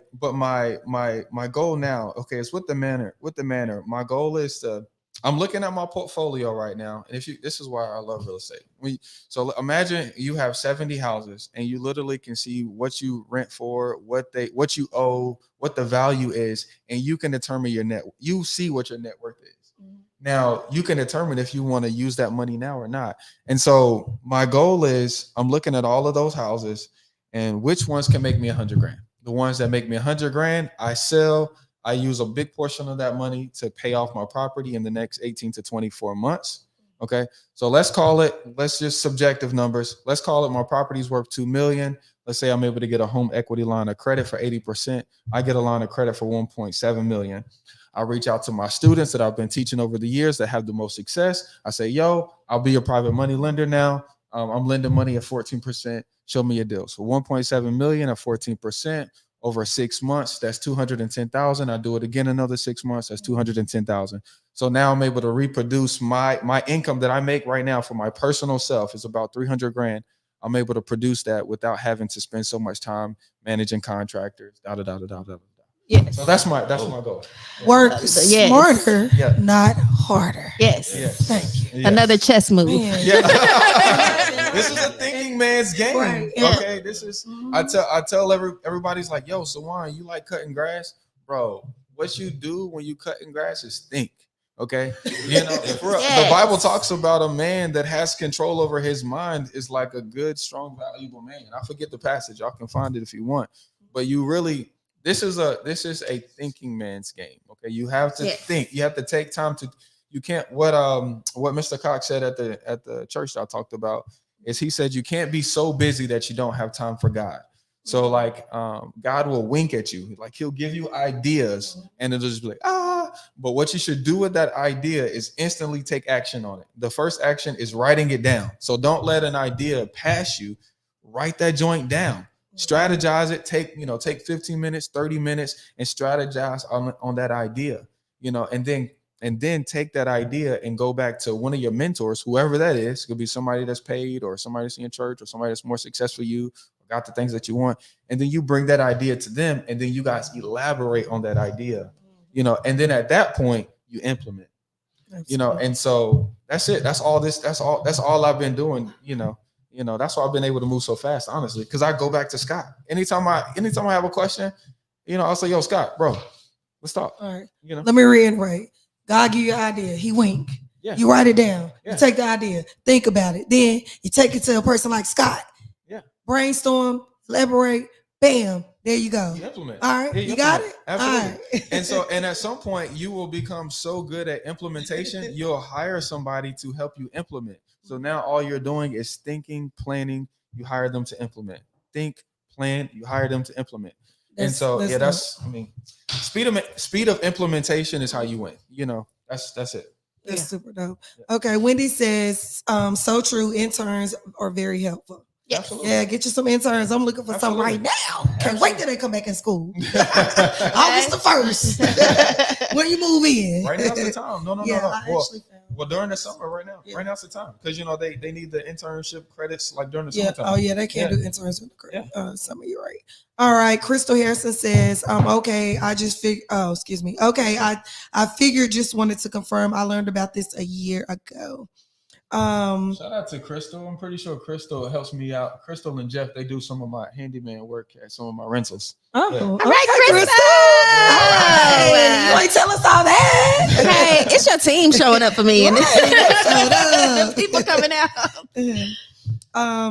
goal now, okay, it's with the manor. My goal is to, I'm looking at my portfolio right now. And this is why I love real estate. So imagine you have 70 houses and you literally can see what you rent for, what you owe, what the value is, and you can determine you see what your net worth is. Now you can determine if you want to use that money now or not. And so my goal is I'm looking at all of those houses and which ones can make me $100,000. The ones that make me $100,000, I sell. I use a big portion of that money to pay off my property in the next 18 to 24 months. Okay. So let's just subjective numbers. Let's call it my property's worth $2 million. Let's say I'm able to get a home equity line of credit for 80%. I get a line of credit for $1.7 million. I reach out to my students that I've been teaching over the years that have the most success. I say, yo, I'll be a private money lender now. I'm lending money at 14%. Show me a deal. So 1.7 million at 14% over 6 months. That's 210,000. I do it again another 6 months. That's 210,000. So now I'm able to reproduce my income that I make right now for my personal self is about $300,000. I'm able to produce that without having to spend so much time managing contractors. Yes. So that's my goal. Work smarter, not harder. Yes. Thank you. Yes. Another chess move. Yeah. This is a thinking man's game. Right. Yeah. Okay. This is I tell everybody's like, yo, Sawand, you like cutting grass? Bro, what you do when you cutting grass is think. Okay. The Bible talks about a man that has control over his mind is like a good, strong, valuable man. I forget the passage. Y'all can find it if you want. But you really This is a thinking man's game. Okay, you have to think. You have to take time to. You can't. What Mr. Cox said at the church I talked about is he said you can't be so busy that you don't have time for God. So like God will wink at you, like He'll give you ideas, and it'll just be like But what you should do with that idea is instantly take action on it. The first action is writing it down. So don't let an idea pass you. Write that joint down. Strategize it. Take 15 minutes, 30 minutes, and strategize on that idea. And then take that idea and go back to one of your mentors, whoever that is. It could be somebody that's paid, or somebody that's in your church, or somebody that's more successful you, or got the things that you want. And then you bring that idea to them, and then you guys elaborate on that idea. And then at that point you implement. And so that's it. That's all I've been doing. That's why I've been able to move so fast, honestly, because I go back to Scott. Anytime I have a question, I'll say, yo, Scott, bro, let's talk. All right. Let me reiterate. God give you an idea. He wink. Yeah. You write it down. Yeah. You take the idea. Think about it. Then you take it to a person like Scott. Yeah. Brainstorm, elaborate, bam. There you go. You implement. All right. You got it? Absolutely. All right. And at some point you will become so good at implementation, you'll hire somebody to help you implement. So now all you're doing is thinking, planning, you hire them to implement. Think, plan, you hire them to implement. Speed of implementation is how you win. That's it. That's super dope. Yeah. Okay, Wendy says, so true, interns are very helpful. Yes. Yeah, get you some interns. I'm looking for some right now. Can't wait till they come back in school. August the 1st. When you move in. Right now's the time. No. Well, during the summer, right now. Yeah. Right now's the time. Because they need the internship credits like during the summertime. Oh yeah, they can't do interns with the credit. Summer, you're right. All right. Crystal Harrison says, okay, Okay, I figured, just wanted to confirm. I learned about this a year ago. Shout out to Crystal. I'm pretty sure Crystal helps me out. Crystal and Jeff, they do some of my handyman work at some of my rentals. Oh, Yeah. All right, Crystal. Hey, you ain't tell us all that. Okay, it's your team showing up for me, and Right. people coming out.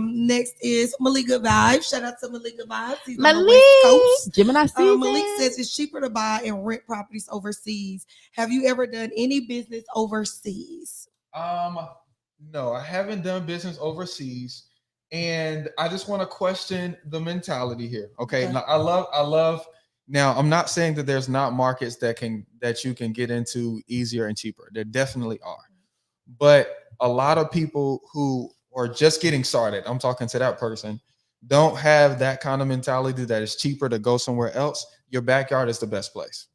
Next is Malika Vibes. Shout out to Malika Vibes. He's on the Malik, West Coast. Gemini season. Malik says it's cheaper to buy and rent properties overseas. Have you ever done any business overseas? No, I haven't done business overseas, and I just want to question the mentality here. Okay. Now, I love. Now, I'm not saying that there's not markets that you can get into easier and cheaper. There definitely are, but a lot of people who are just getting started, I'm talking to that person, don't have that kind of mentality that it's cheaper to go somewhere else. Your backyard is the best place.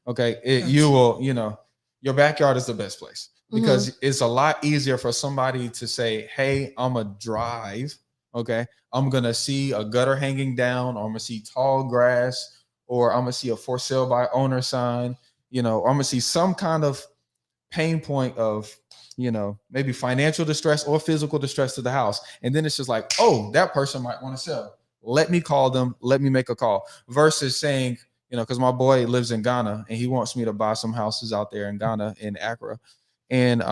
Okay, your backyard is the best place. Because it's a lot easier for somebody to say, hey, I'm a drive. Okay. I'm going to see a gutter hanging down, or I'm going to see tall grass, or I'm going to see a for sale by owner sign, or I'm going to see some kind of pain point of, maybe financial distress or physical distress to the house. And then it's just like, oh, that person might want to sell. Let me call them. Let me make a call versus saying, because my boy lives in Ghana and he wants me to buy some houses out there in Ghana, in Accra. And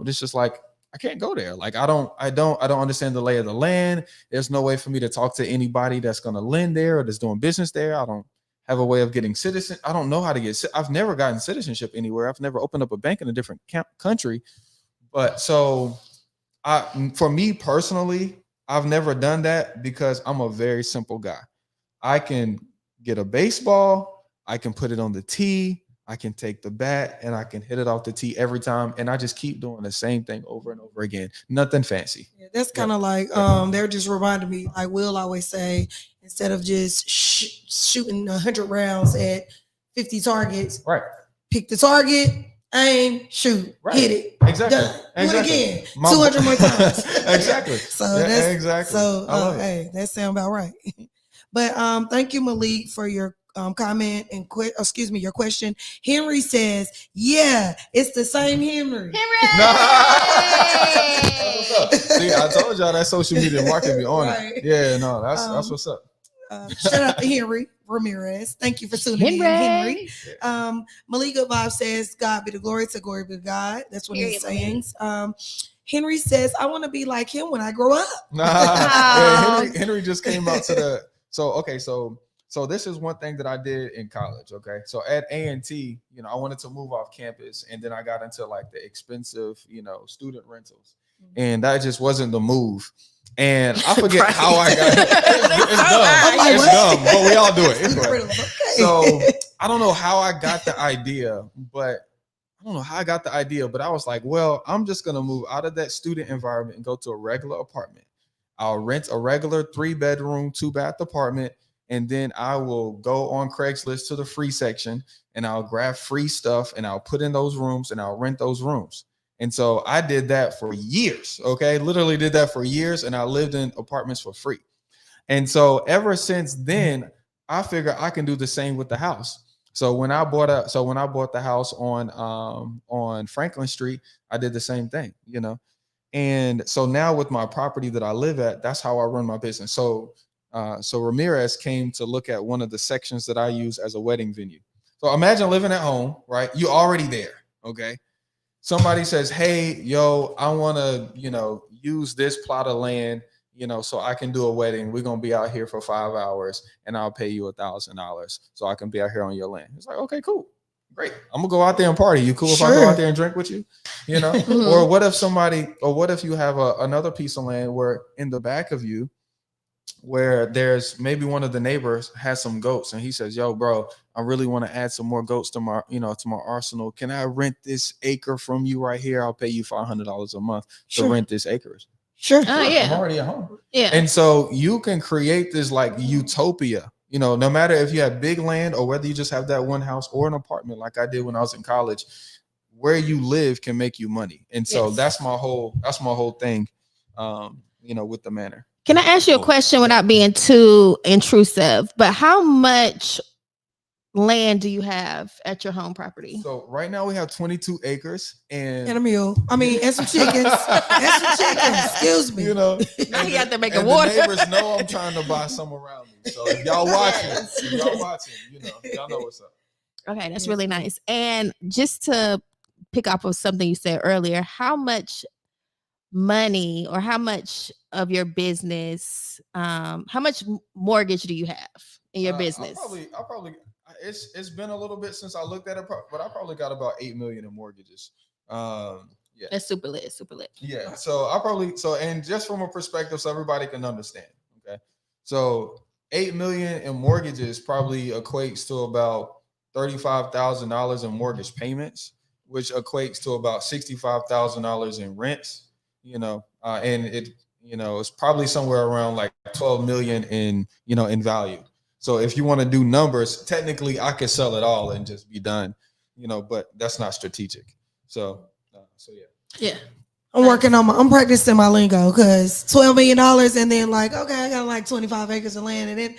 it's just like, I can't go there. Like, I don't understand the lay of the land. There's no way for me to talk to anybody that's going to lend there or that's doing business there. I don't have a way of getting citizen. I don't know how to get. I've never gotten citizenship anywhere. I've never opened up a bank in a different country. But so, for me personally, I've never done that because I'm a very simple guy. I can get a baseball. I can put it on the tee. I can take the bat and I can hit it off the tee every time. And I just keep doing the same thing over and over again. Nothing fancy. Yeah, that's kind of like, they're just reminding me, like Will always say, instead of just shooting 100 rounds at 50 targets, right? Pick the target, aim, shoot, hit it. Exactly. Done. Exactly. Do it again. 200 more times. Exactly. So that's exactly. So hey, that sounds about right. But thank you, Malik, for your comment and your question. Henry says, yeah, it's the same Henry. See, I told y'all that social media market be on it. Yeah, no, that's what's up. Shout out to Henry Ramirez. Thank you for tuning in, Henry. Malika Bob says, God be the glory, to glory be to God. That's what he's saying. Henry says, I want to be like him when I grow up. Yeah, Henry just came out to the So this is one thing that I did in college. Okay. So at A&T, I wanted to move off campus, and then I got into like the expensive, student rentals, and that just wasn't the move. And I forget how I got it. It's dumb, but we all do it. It's right. So I don't know how I got the idea, but I was like, well, I'm just going to move out of that student environment and go to a regular apartment. I'll rent a regular 3-bedroom, 2-bath apartment. And then I will go on Craigslist to the free section and I'll grab free stuff and I'll put in those rooms and I'll rent those rooms. And so I did that for years. Okay. Literally did that for years. And I lived in apartments for free. And so ever since then, I figure I can do the same with the house. So when I bought the house on Franklin Street, I did the same thing, And so now with my property that I live at, that's how I run my business. So Ramirez came to look at one of the sections that I use as a wedding venue. So imagine living at home, right? You're already there, okay? Somebody says, hey, yo, I want to, use this plot of land, so I can do a wedding. We're going to be out here for 5 hours and I'll pay you $1,000 so I can be out here on your land. It's like, okay, cool. Great. I'm going to go out there and party. You cool if I go out there and drink with you? Or what if you have another piece of land where in the back of you, where there's maybe one of the neighbors has some goats and he says, yo, bro, I really want to add some more goats to my, to my arsenal. Can I rent this acre from you right here? I'll pay you $500 a month to rent this acres. Sure. I'm already at home. Yeah. And so you can create this like utopia, no matter if you have big land or whether you just have that one house or an apartment, like I did when I was in college, where you live can make you money. And so that's my whole thing, with the manor. Can I ask you a question without being too intrusive? But how much land do you have at your home property? So right now we have 22 acres and a mule. I mean, and some chickens. Excuse me. You know, Now you have to make and a water. The neighbors know I'm trying to buy some around me. So if y'all watching, you know, y'all know what's up. Okay, that's really nice. And just to pick up of something you said earlier, how much money or how much of your business, how much mortgage do you have in your business? I probably it's been a little bit since I looked at it, but I probably got about 8 million in mortgages. Yeah, that's super lit. Yeah, so and just from a perspective, so everybody can understand. Okay, so 8 million in mortgages probably equates to about $35,000 in mortgage payments, which equates to about $65,000 in rents. You know, and it, you know, it's probably somewhere around like 12 million in, you know, in value. So if you want to do numbers, technically I could sell it all and just be done, you know, but that's not strategic. So yeah. I'm practicing my lingo because $12 million and then like, okay, I got like 25 acres of land and then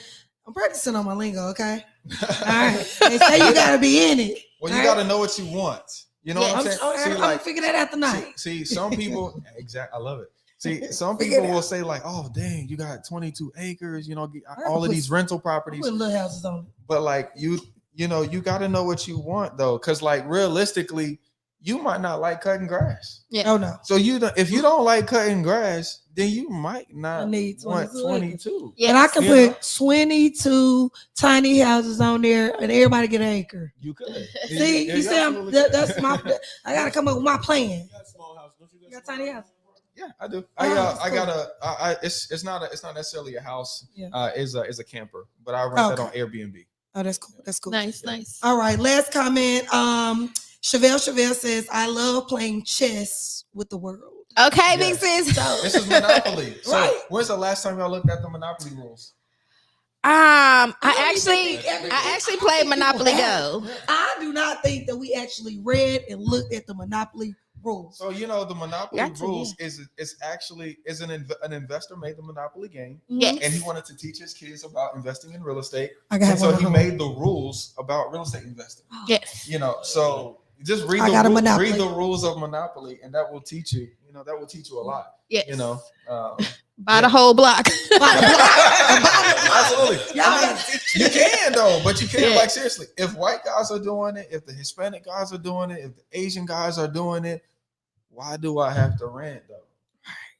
I'm practicing on my lingo. Okay. All right. They say you got to be in it. Well, you got to know what you want. You know what I'm saying? I'm gonna figure that out tonight. See, some people, I love it. See, some people will say like, "Oh, dang, you got 22 acres, you know, all of these rental properties, put little houses on it." But like you know, you got to know what you want though, because like realistically, you might not like cutting grass. Yeah. Oh no. So if you don't like cutting grass, then you might not need 22. Yeah, and I can put 22 tiny houses on there, and everybody get an acre. You could. See, you see, that's my. I gotta come up with my plan. You got small house, don't you? You got tiny house. Yeah, I do. It's not necessarily a house. Yeah. Is a camper, but I rent that on Airbnb. Oh, that's cool. That's cool. Nice. All right, last comment. Chevelle says, "I love playing chess with the world." Okay, big sis. This is Monopoly. So right. When's the last time y'all looked at the Monopoly rules? I actually played Monopoly Go. I do not think that we actually read and looked at the Monopoly rules. So you know the Monopoly rules is an investor made the Monopoly game, yes, and he wanted to teach his kids about investing in real estate, and so he made the rules about real estate investing. Yes, you know, so just read the rules of Monopoly, and that will teach you. You know, that will teach you a lot. Yes, you know. Buy the whole block. Absolutely. You can though, but you can't like seriously. If white guys are doing it, if the Hispanic guys are doing it, if the Asian guys are doing it, why do I have to rent though?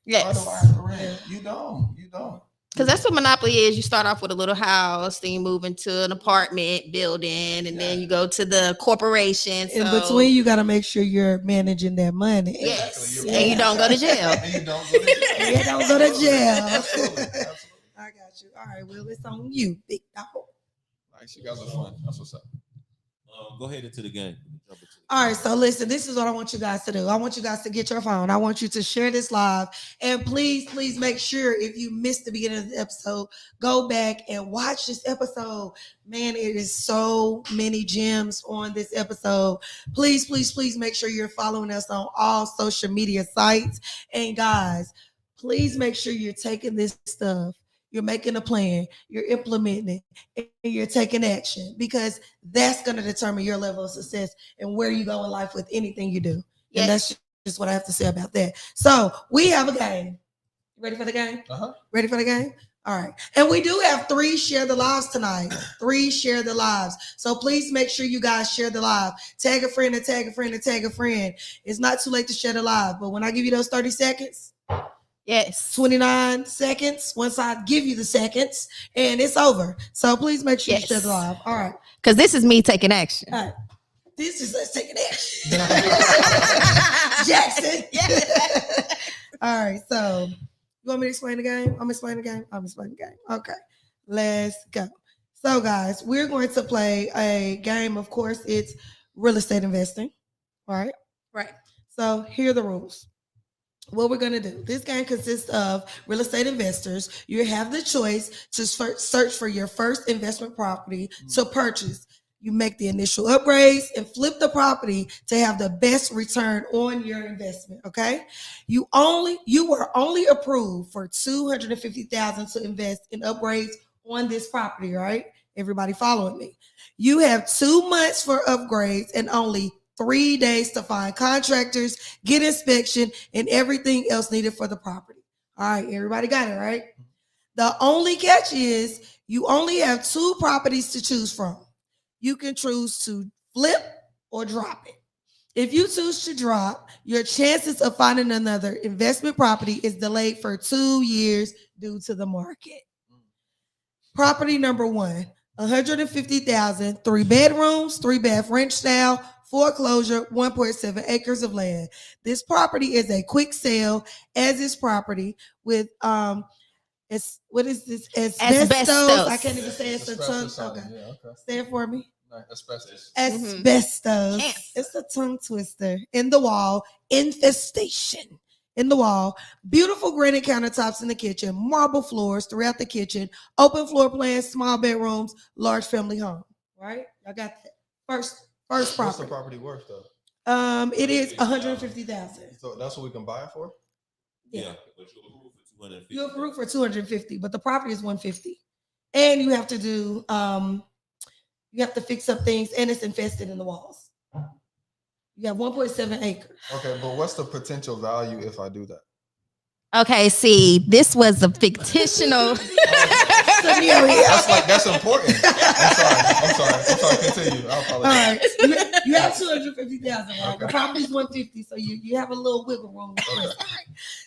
Yes. Why do I have to rent? You don't. Because that's what Monopoly is. You start off with a little house, then you move into an apartment building, and then you go to the corporation. In between, you got to make sure you're managing that money. Yes, and you don't go to jail. You don't go to jail. Absolutely. I got you. All right, well, it's on you, big dog. Nice, you guys are fun. That's what's up. Go ahead into the game. All right, so listen, this is what I want you guys to do. I want you guys to get your phone. I want you to share this live. And please make sure if you missed the beginning of the episode, go back and watch this episode. Man, it is so many gems on this episode. Please make sure you're following us on all social media sites. And guys, please make sure you're taking this stuff. You're making a plan, you're implementing it, and you're taking action, because that's going to determine your level of success and where you go in life with anything you do. Yes. And that's just what I have to say about that. So we have a game. Ready for the game? Ready for the game? All right. And we do have 3 share the lives tonight. 3 share the lives. So please make sure you guys share the live. Tag a friend and tag a friend and tag a friend. It's not too late to share the live, but when I give you those 30 seconds, yes, 29 seconds. Once I give you the seconds, and it's over. So please make sure you share the live. All right. Because this is me taking action. All right. This is us taking action. Jackson. All right. So you want me to explain the game? I'm explaining the game. Okay. Let's go. So guys, we're going to play a game. Of course, it's real estate investing. All right. Right. So here are the rules. What we're going to do, this game consists of real estate investors. You have the choice to search for your first investment property to purchase. You make the initial upgrades and flip the property to have the best return on your investment. Okay. You were only approved for $250,000 to invest in upgrades on this property. Right. Everybody following me. You have 2 months for upgrades and only 3 days to find contractors, get inspection, and everything else needed for the property. All right, everybody got it, right? The only catch is you only have 2 properties to choose from. You can choose to flip or drop it. If you choose to drop, your chances of finding another investment property is delayed for 2 years due to the market. Property number 1, 150,000, 3 bedrooms, 3 bath ranch style, foreclosure, 1.7 acres of land. This property is a quick sale, as is property with what is this? Asbestos. I can't even say it's a tongue. Okay. Yeah, okay. Say it for me. Asbestos. Asbestos. Yes. It's a tongue twister. In the wall. Infestation. In the wall. Beautiful granite countertops in the kitchen. Marble floors throughout the kitchen. Open floor plans. Small bedrooms. Large family home. Right? Y'all got that. First property. What's the property worth though? It is 150,000. So that's what we can buy it for? Yeah. But you'll approve for 250. You approve for 250, but the property is 150. And you have to do you have to fix up things, and it's infested in the walls. You have 1.7 acres. Okay, but what's the potential value if I do that? Okay, see, this was a fictional scenario. That's important. I'm sorry. Continue. I apologize. All right, you have 250,000, right? Okay. The property's 150, so you have a little wiggle room. Okay.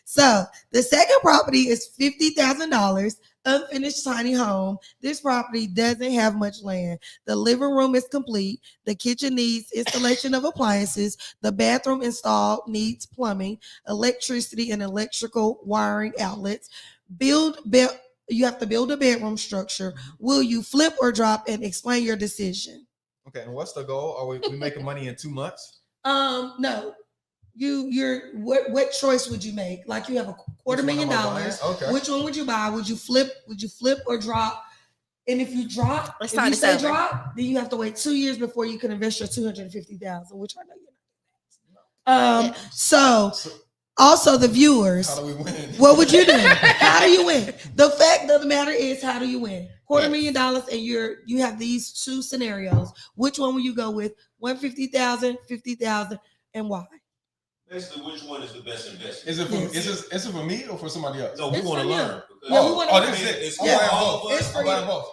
So the second property is $50,000. Unfinished tiny home. This property doesn't have much land. The living room is complete. The kitchen needs installation of appliances. The bathroom installed needs plumbing, electricity, and electrical wiring outlets. You have to build a bedroom structure. Will you flip or drop, and explain your decision? Okay, and what's the goal? Are we making money in 2 months? No. What choice would you make? Like, you have a $250,000. Okay. Which one would you buy? Would you flip or drop? And if you drop, then you have to wait 2 years before you can invest your $250,000, which I know you're not. So also the viewers, how do we win? What would you do? How do you win? The fact of the matter is, how do you win? $250,000, and you have these 2 scenarios. Which one will you go with? 150,000, 50,000, and why? Basically, which one is the best investment? Is it for me or for somebody else? No, we want to learn. This is it. I'm buying both.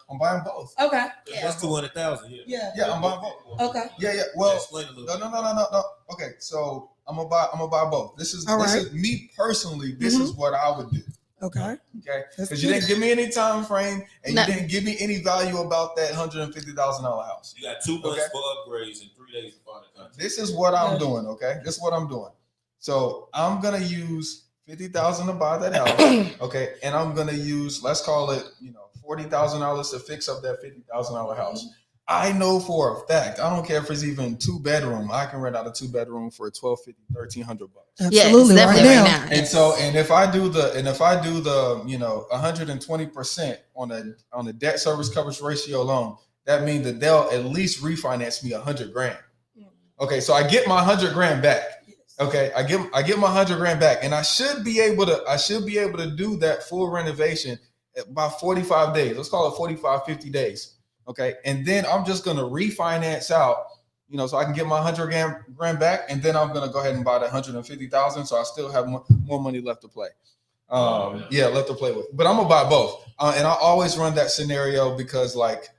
I'm buying both. Okay. That's 200,000. Yeah, I'm buying both. Okay. Yeah. Well, no. Okay, so I'm gonna buy both. This is me personally. This is what I would do. Okay. Because you didn't give me any time frame, and you didn't give me any value about that $150,000 house. You got 2 months for upgrades and 3 days to find a contract. This is what I'm doing. Okay, this is what I'm doing. So I'm gonna use $50,000 to buy that house. Okay, and I'm gonna use, let's call it, $40,000 to fix up that $50,000 house. I know for a fact, I don't care if it's even 2 bedroom, I can rent out a 2 bedroom for $1,250, $1,300. Absolutely, right now. And if I do the 120% on the debt service coverage ratio alone, that means that they'll at least refinance me $100,000. Okay, so I get my $100,000 back. Okay, I get my $100,000 back, and I should be able to do that full renovation by 45 days. Let's call it 45, 50 days. Okay, and then I'm just gonna refinance out, so I can get my $100,000 back, and then I'm gonna go ahead and buy the $150,000, so I still have more money left to play. Left to play with. But I'm gonna buy both, and I always run that scenario because, like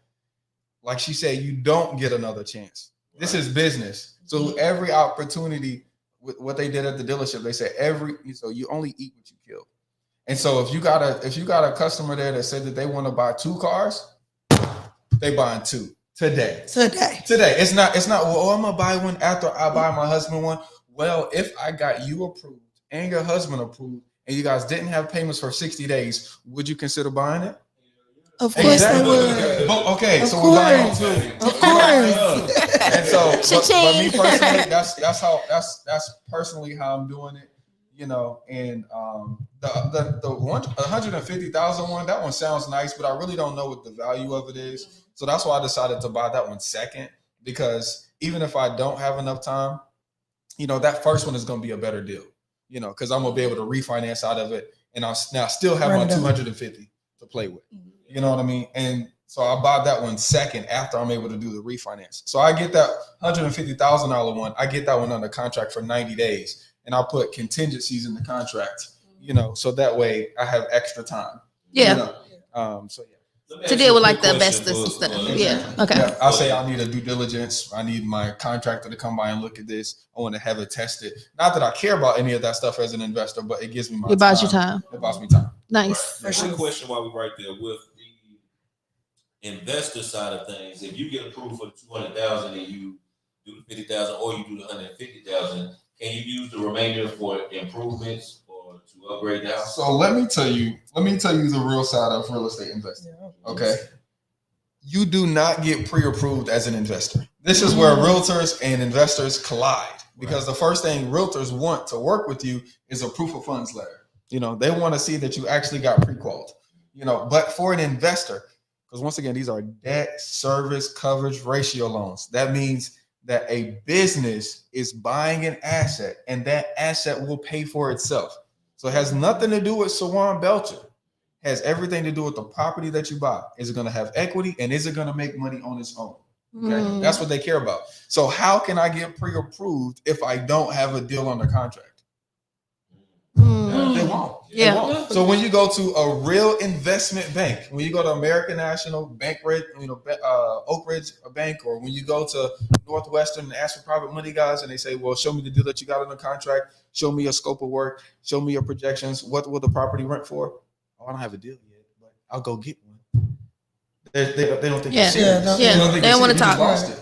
she said, you don't get another chance. This is business, so every opportunity. What they did at the dealership, they said so you only eat what you kill, and so if you got a customer there that said that they want to buy 2 cars. They buying 2 today. It's not. Well, I'm gonna buy one after I buy my husband one. Well, if I got you approved and your husband approved, and you guys didn't have payments for 60 days, would you consider buying it? Of course I would. Okay, so we're buying 2. Of course. And so, but me personally, that's personally how I'm doing it. And the 150,000 one, that one sounds nice, but I really don't know what the value of it is. So that's why I decided to buy that one second, because even if I don't have enough time, that first one is going to be a better deal, because I'm going to be able to refinance out of it, and I still have my 250 to play with. You know what I mean? And So I buy that one second after I'm able to do the refinance. So I get that $150,000 one. I get that one under contract for 90 days. And I'll put contingencies in the contract, so that way I have extra time. Yeah. So to deal with like the asbestos and stuff. Yeah. Okay. Yeah, I'll say I need a due diligence. I need my contractor to come by and look at this. I want to have it tested. Not that I care about any of that stuff as an investor, but it gives me my time. It buys you time. It buys me time. Nice. Right. One question while we're right there with the investor side of things. If you get approved for the 200,000 and you do the 50,000 or you do the 150,000, can you use the remainder for improvements or to upgrade the house? So let me tell you the real side of real estate investing. Okay. You do not get pre-approved as an investor. This is where realtors and investors collide, because the first thing realtors want to work with you is a proof of funds letter. They want to see that you actually got pre-qualified. But for an investor, because once again, these are debt service coverage ratio loans. That means that a business is buying an asset and that asset will pay for itself. So it has nothing to do with Sawand Belcher. It has everything to do with the property that you buy. Is it going to have equity and is it going to make money on its own? Okay, that's what they care about. So how can I get pre-approved if I don't have a deal under contract? They won't. Yeah. They won't. So when you go to a real investment bank, when you go to American National, Bank Ridge, Oak Ridge Bank, or when you go to Northwestern and ask for private money guys, and they say, "Well, show me the deal that you got under contract. Show me your scope of work. Show me your projections. What will the property rent for?" "Oh, I don't have a deal yet, but I'll go get one." They don't think it's serious. They don't want to talk.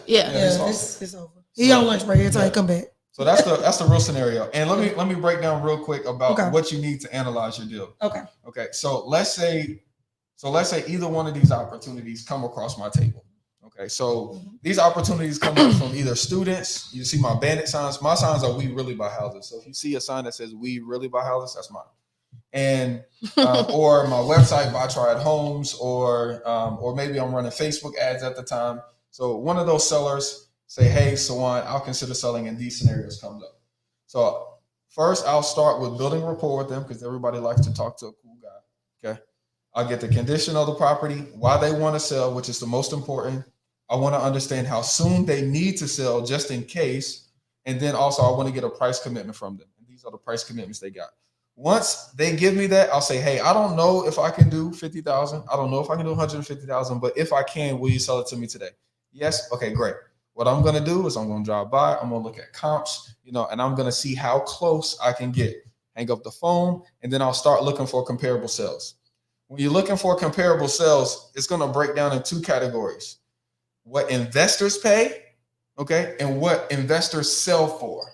Yeah, it's over. He on lunch break. Every time he come back. So that's the real scenario. And let me break down real quick about what you need to analyze your deal. Okay. So let's say either one of these opportunities come across my table. Okay. So these opportunities come up from either students. You see my bandit signs. My signs are "We Really Buy Houses." So if you see a sign that says "We Really Buy Houses," that's mine. And or my website, Buy Triad Homes, or maybe I'm running Facebook ads at the time. So one of those sellers say, "Hey, Sawand, I'll consider selling," and these scenarios comes up. So first, I'll start with building rapport with them, because everybody likes to talk to a cool guy. Okay. I'll get the condition of the property, why they want to sell, which is the most important. I want to understand how soon they need to sell, just in case. And then also I want to get a price commitment from them. And these are the price commitments they got. Once they give me that, I'll say, "Hey, I don't know if I can do 50,000. I don't know if I can do 150,000, but if I can, will you sell it to me today?" "Yes." "Okay, great. What I'm going to do is I'm going to drive by. I'm going to look at comps, and I'm going to see how close I can get." Hang up the phone, and then I'll start looking for comparable sales. When you're looking for comparable sales, it's going to break down in two categories: what investors pay, okay, and what investors sell for.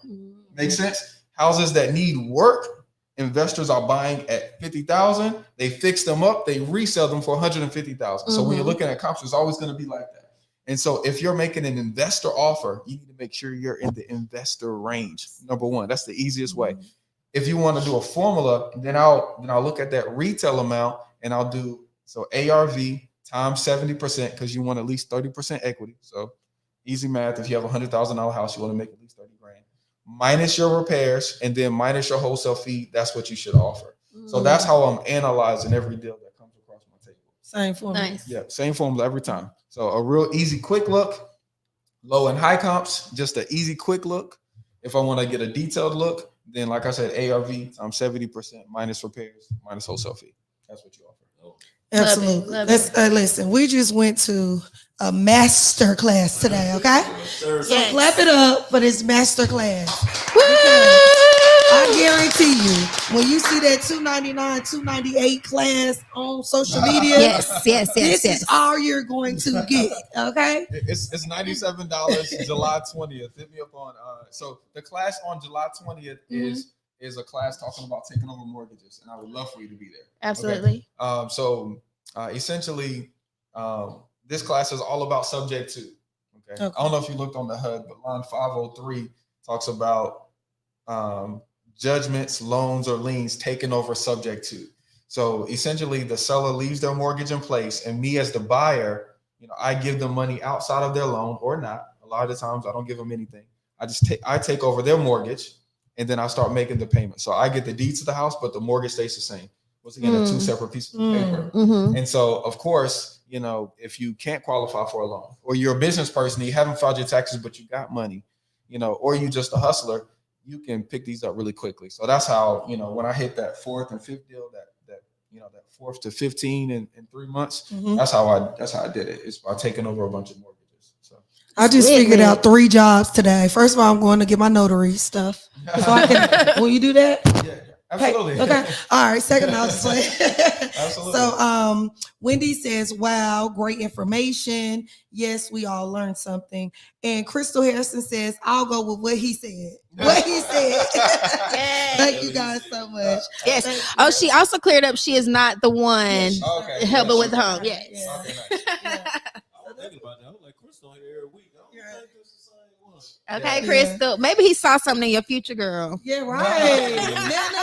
Makes sense? Houses that need work, investors are buying at 50,000. They fix them up. They resell them for 150,000. So when you're looking at comps, it's always going to be like that. And so if you're making an investor offer, you need to make sure you're in the investor range. Number one, that's the easiest way. If you want to do a formula, then I'll look at that retail amount, and I'll do ARV times 70%, because you want at least 30% equity. So easy math. If you have $100,000 house, you want to make at least 30 grand. Minus your repairs, and then minus your wholesale fee. That's what you should offer. So that's how I'm analyzing every deal that comes across my table. Same formula. Nice. Yeah, same formula every time. So a real easy, quick look, low and high comps, just an easy, quick look. If I want to get a detailed look, then like I said, ARV, I'm 70% minus repairs, minus wholesale fee. That's what you offer. Absolutely. Let's listen. We just went to a master class today, okay? So clap it up for this master class. I guarantee you, when you see that $299, $298 class on social media, this is all you're going to get. Okay, it's $97 July 20th. Hit me up on so the class on July 20th is a class talking about taking over mortgages, and I would love for you to be there. Absolutely. Okay? Essentially, this class is all about subject to. Okay. I don't know if you looked on the HUD, but line 503 talks about judgments, loans, or liens taken over subject to. So essentially, the seller leaves their mortgage in place, and me as the buyer, I give them money outside of their loan or not. A lot of the times, I don't give them anything. I take over their mortgage, and then I start making the payment. So I get the deed to the house, but the mortgage stays the same. once again, two separate pieces of paper. And so, of course, you know, if you can't qualify for a loan, or you're a business person, you haven't filed your taxes, but you got money, you know, or you just a hustler, you can pick these up really quickly. So that's how, you know, when I hit that fourth and fifth deal, that you know, that 4th to 15 in 3 months, that's how I did it. It's by taking over a bunch of mortgages. So I just figured out 3 jobs today. First of all, I'm going to get my notary stuff. So I can, will you do that? Yeah, absolutely. Okay. All right. Second, I'll just play. Absolutely. So Wendy says, wow, great information. Yes, we all learned something. And Crystal Harrison says, I'll go with what he said. What he said. Thank you guys so much. Yes. Oh, she also cleared up she is not the one helping with home. Yes. Okay, nice. I was thinking about that. I was like, Crystal here every week. I don't think this is the same one. Okay, Crystal. Maybe he saw something in your future, girl. Yeah, right.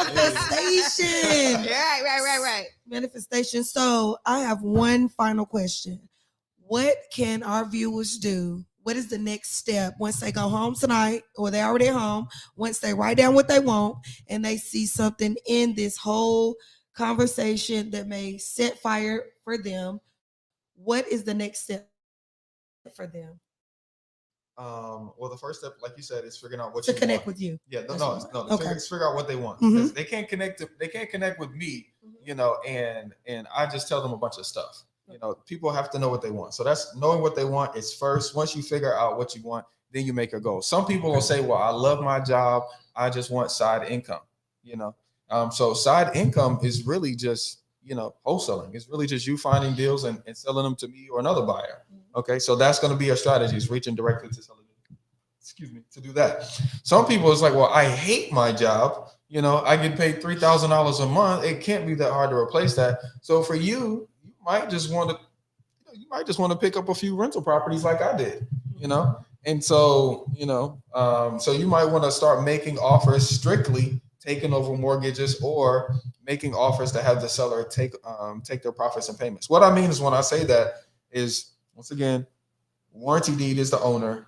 Manifestation. Right. Manifestation. So I have one final question. What can our viewers do? What is the next step once they go home tonight, or they already at home, once they write down what they want and they see something in this whole conversation that may set fire for them? What is the next step for them? Well, the first step, like you said, is figuring out what To you connect want. with you. Yeah, Okay. figure out what they want. Mhm. They can't connect. They can't connect with me, you know, and I just tell them a bunch of stuff. You know, people have to know what they want. So that's knowing what they want is first. Once you figure out what you want, then you make a goal. Some people will say, well, I love my job. I just want side income, you know. So side income is really just, you know, wholesaling. It's really just you finding deals and selling them to me or another buyer. Okay. So that's going to be a strategy, is reaching directly to sellers. Excuse me, to do that. Some people is like, well, I hate my job. You know, I get paid $3,000 a month. It can't be that hard to replace that. So for you, you might just want to pick up a few rental properties like I did, you know? And so, you know, so you might want to start making offers, strictly taking over mortgages, or making offers to have the seller take their profits and payments. What I mean is, when I say that, is, once again, warranty deed is the owner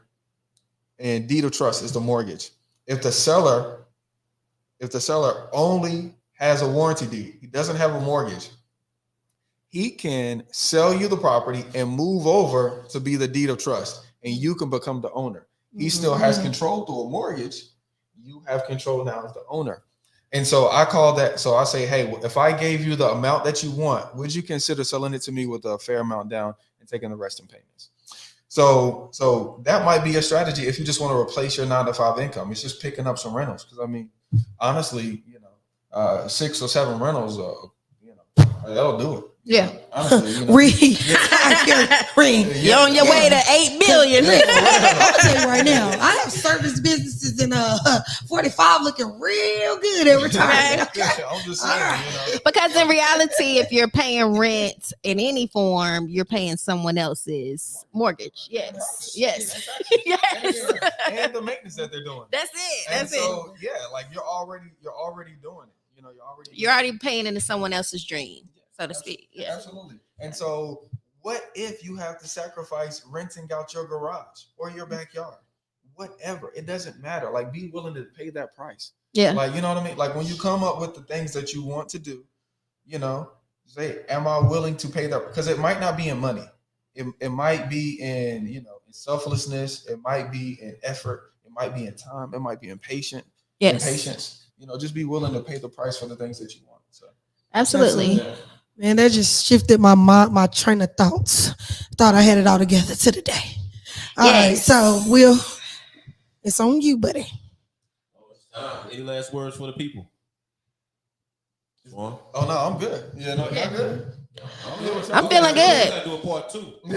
and deed of trust is the mortgage. If the seller only has a warranty deed, he doesn't have a mortgage, he can sell you the property and move over to be the deed of trust, and you can become the owner. He still has control through a mortgage. You have control now as the owner. And so I call that, so I say, hey, if I gave you the amount that you want, would you consider selling it to me with a fair amount down and taking the rest in payments? So that might be a strategy if you just want to replace your 9-to-5 income. It's just picking up some rentals. Because I mean, honestly, you know, 6 or 7 rentals, you know, that'll do it. Yeah. Honestly, you know, You're on your way to 8 million. I'll tell you right now, I have service businesses in 45 looking real good every time. I'm just saying, you know. Because in reality, if you're paying rent in any form, you're paying someone else's mortgage. Yes. Yes. Yes. And the maintenance that they're doing. That's it. And That's so, it. yeah, like you're already doing it. You know, you're already paying into someone else's dream, so to speak. Yeah. Absolutely. And so, what if you have to sacrifice renting out your garage or your backyard? Whatever. It doesn't matter. Like, be willing to pay that price. Yeah. Like, you know what I mean? Like, when you come up with the things that you want to do, you know, say, am I willing to pay that? Because it might not be in money. It might be in, you know, in selflessness. It might be in effort. It might be in time. It might be in patience. You know, just be willing to pay the price for the things that you want. So absolutely. Man, that just shifted my mind, my train of thoughts. Thought I had it all together to the day. All right, so it's on you, buddy. Any last words for the people? Oh no, I'm good. Yeah, no, you're good. I'm feeling good. Gotta do a part 2. I'm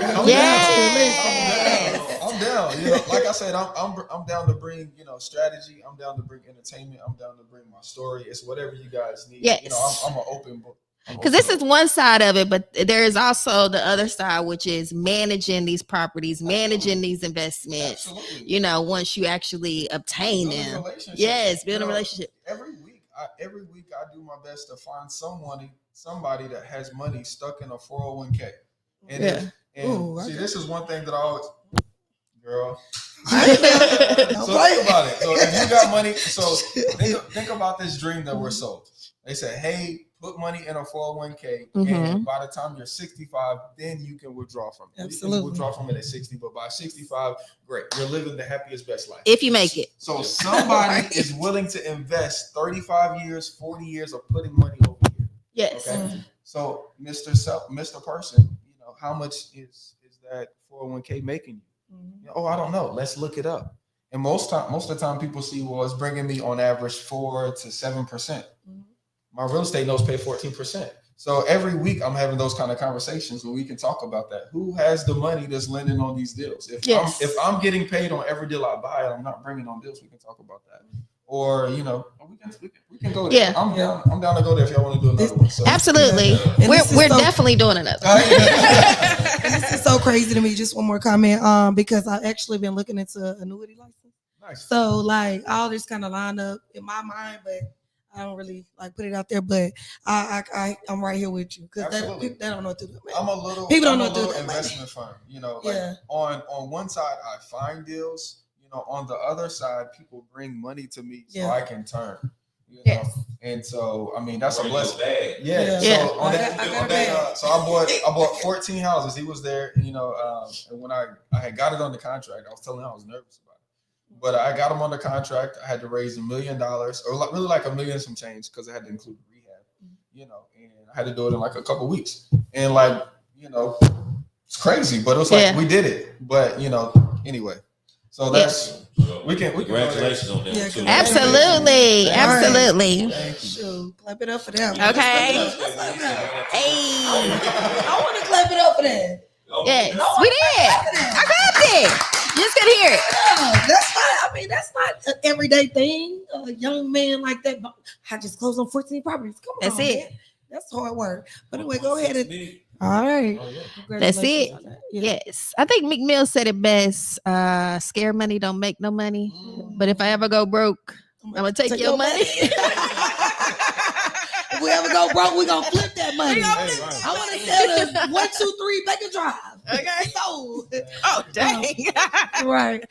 down. You know, like I said, I'm down to bring, you know, strategy. I'm down to bring entertainment. I'm down to bring my story. It's whatever you guys need. Yes. You know, I'm an open book. Because this is one side of it, but there is also the other side, which is managing these properties, managing these investments. Absolutely. You know, once you actually obtain them. Yes, build a relationship. Every week I do my best to find somebody that has money stuck in a 401k. And this is one thing that I always, girl. So think about it. So if you got money, so think about this dream that we're sold. They said, hey, put money in a 401k, and by the time you're 65, then you can withdraw from it. Absolutely. You can withdraw from it at 60, but by 65, great. You're living the happiest, best life. If you make it. So somebody is willing to invest 35 years, 40 years of putting money over here. Yes. Okay. So Mr. Person, how much is that 401k making you? Oh, I don't know. Let's look it up. And most of the time people see, well, it's bringing me on average 4 to 7%. My real estate notes pay 14%. So every week I'm having those kind of conversations where we can talk about that. Who has the money that's lending on these deals? If I'm getting paid on every deal I buy, I'm not bringing on deals. We can talk about that. Or we can go there. Yeah. I'm down to go there if y'all want to do another one. So, absolutely, we're definitely doing another. And this is so crazy to me. Just one more comment, because I've actually been looking into annuity license. Nice. So like all this kind of lined up in my mind, but I don't really put it out there. But I'm right here with you because they don't know what to do. Man. I'm a little investment firm. On one side I find deals. On the other side, people bring money to me so I can turn. Yes. And so that's a blessing. Yeah. So so I bought 14 houses. He was there, and when I had got it on the contract, I was telling him I was nervous about it. But I got him on the contract. I had to raise $1 million, or really like $1 million some change, because I had to include rehab, and I had to do it in like a couple weeks. And it's crazy, but it was like we did it. But anyway. So that's we can congratulations on that. Yeah, absolutely. Thank you. Clap it up for them. Okay. Hey, I want to clap it up for them. Yes, we did. I clapped it. You just couldn't hear it. Yeah, that's not an everyday thing. A young man like that. I just closed on 14 properties. Come on, that's it. Man. That's hard work. But anyway, go ahead and. All right. That's it. Yes. I think McMill said it best. Scared money don't make no money. But if I ever go broke, I'm gonna take your money. If we ever go broke, we're gonna flip that money. I want to sell the 1, 2, 3 Baker Drive. Okay. So, oh dang. Right.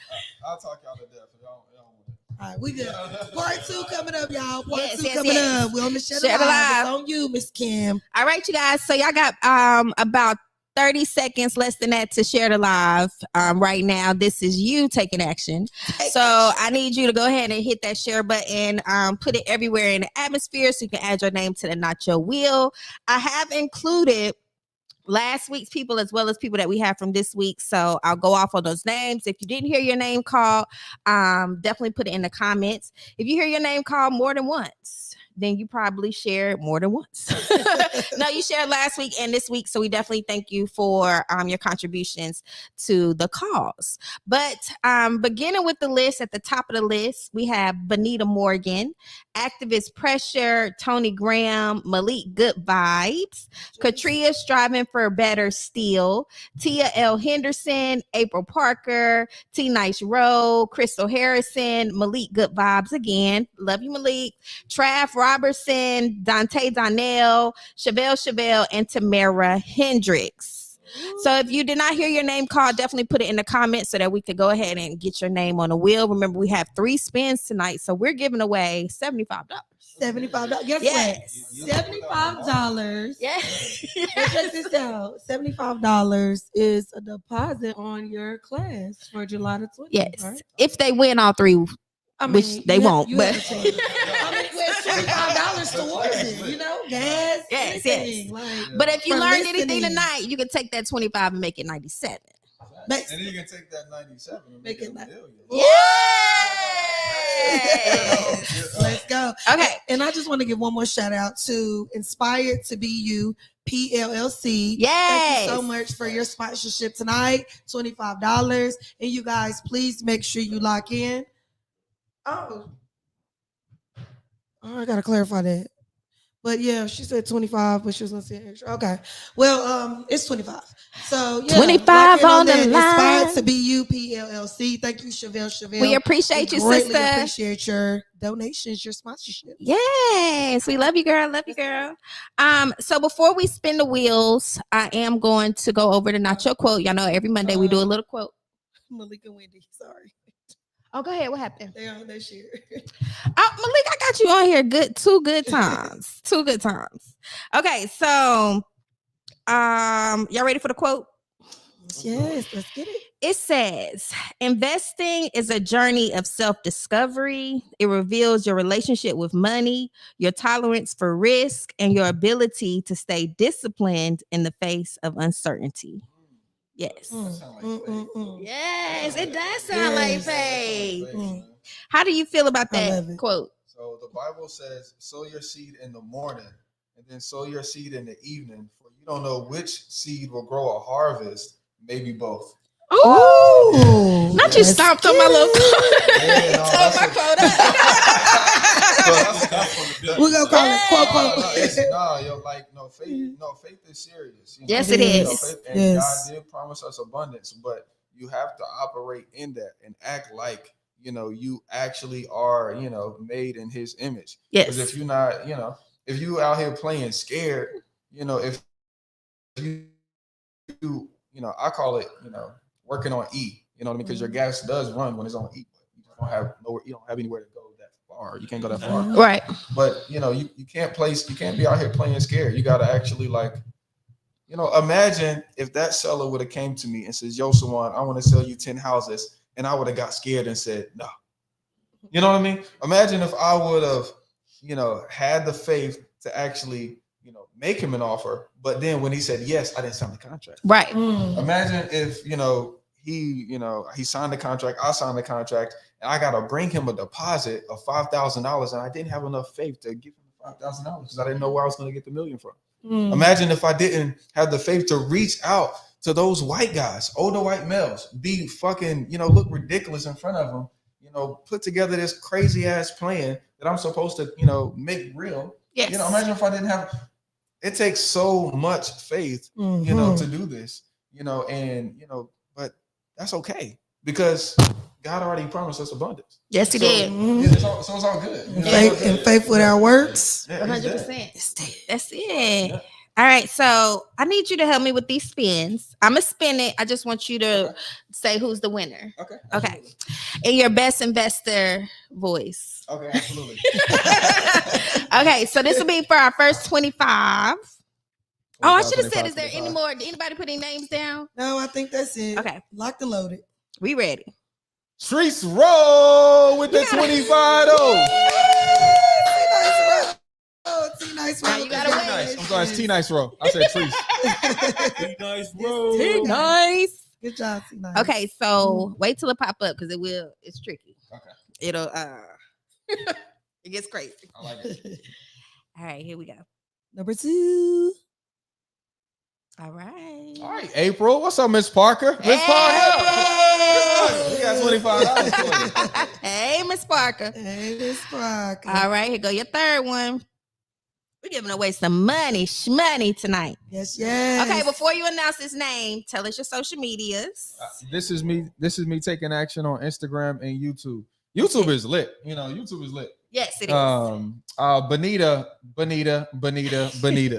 I'll talk y'all to death. All right, we good. Part 2 coming up, y'all. Part 2 coming up. We're on the Share the Live. It's on you, Miss Kim. All right, you guys. So y'all got about 30 seconds, less than that, to share the live. Right now, this is you taking action. So I need you to go ahead and hit that share button. Put it everywhere in the atmosphere so you can add your name to the Nacho Wheel. I have included last week's people as well as people that we have from this week, so I'll go off on those names. If you didn't hear your name called, definitely put it in the comments. If you hear your name called more than once, then you probably shared more than once. No, you shared last week and this week, so we definitely thank you for your contributions to the cause. But beginning with the list, at the top of the list, we have Benita Morgan, Activist Pressure, Tony Graham, Malik Good Vibes, Katria Striving for Better Steel, Tia L. Henderson, April Parker, T. Nice Rowe, Crystal Harrison, Malik Good Vibes again, love you Malik, Trav Robertson, Dante Donnell, Chevelle, and Tamara Hendricks. So if you did not hear your name called, definitely put it in the comments so that we could go ahead and get your name on the wheel. Remember, we have 3 spins tonight, so we're giving away $75. $75. Yes. $75. Yes. Check this out. $75 is a deposit on your class for July the 20th. Yes. Right? If they win all 3, which they won't, but $25 towards it, gas. Yes. Like, but if you learned anything tonight, you can take that 25 and make it 97. And then you can take that 97 and make it $1 million. Yeah. Let's go. Okay. And I just want to give one more shout out to Inspired to Be You PLLC. Yes. Thank you so much for your sponsorship tonight. $25. And you guys, please make sure you lock in. Oh, I gotta clarify that. But yeah, she said 25, but she was gonna say extra. Okay. Well, it's 25. So yeah, 25 on the line. Inspired to Be You PLLC. Thank you, Chevelle. We appreciate you, greatly sister. Appreciate your donations, your sponsorship. Yes, we love you, girl. Love you, girl. So before we spin the wheels, I am going to go over the Nacho quote. Y'all know every Monday we do a little quote. Malika Wendy, sorry. Oh, go ahead. What happened? They on that shit. Malik, I got you on here. Two good times. Okay, so y'all ready for the quote? Yes, let's get it. It says, investing is a journey of self-discovery. It reveals your relationship with money, your tolerance for risk, and your ability to stay disciplined in the face of uncertainty. Yes. Yes, it does sound like faith. How do you feel about that quote? So the Bible says, sow your seed in the morning and then sow your seed in the evening, for you don't know which seed will grow a harvest, maybe both. Oh, not you stomped on my little quote. My quote up. We're gonna call it quote. Faith is serious. Yes, it is. And God did promise us abundance, but you have to operate in that and act like you actually are made in His image. Yes. Because if you're not, if you out here playing scared, if you I call it working on E. You know what I mean? Because your gas does run when it's on E. You don't have nowhere. You don't have anywhere to go that far. You can't go that far. Right. But you can't be out here playing scared. You got to actually imagine if that seller would have came to me and says, "Yo, Sawand, I want to sell you 10 houses," and I would have got scared and said, "No." You know what I mean? Imagine if I would have, had the faith to actually, make him an offer, but then when he said yes, I didn't sign the contract. Right. Imagine if he signed the contract, I signed the contract, and I gotta bring him a deposit of $5,000, and I didn't have enough faith to give him $5,000 because I didn't know where I was gonna get the million from. Imagine if I didn't have the faith to reach out to those white guys, older white males, be fucking, look ridiculous in front of them, put together this crazy ass plan that I'm supposed to, make real. Yes. Imagine if I didn't have. It takes so much faith, to do this, but that's okay because God already promised us abundance. Yes, He did. So it's all good. Faith without works. 100%. That's it. Yeah. All right, so I need you to help me with these spins. I'm gonna spin it. I just want you to say who's the winner. Okay. In your best investor voice. Okay, absolutely. Okay, so this will be for our first 25. Oh, I should have said, is there any more? Did anybody put any names down? No, I think that's it. Okay. Locked and loaded. We ready. Streets roll with the 25. T-Nice roll. You gotta wait. Nice. I'm sorry, it's T-Nice roll. I said Trees. T-Nice roll. T-Nice. Good job, T-Nice. Okay, so wait till it pop up because it's tricky. Okay. It'll it gets crazy. I like it. All right, here we go. Number 2. All right. All right, April. What's up, Miss Parker? Miss Parker. We got $25 for you. Hey, Miss Parker. Hey, Miss Parker. All right, here go your third one. We're giving away some shmoney tonight. Yes. Okay, before you announce his name, tell us your social medias. This is me taking action on Instagram and YouTube. YouTube is lit. YouTube is lit. Yes, it is. Bonita.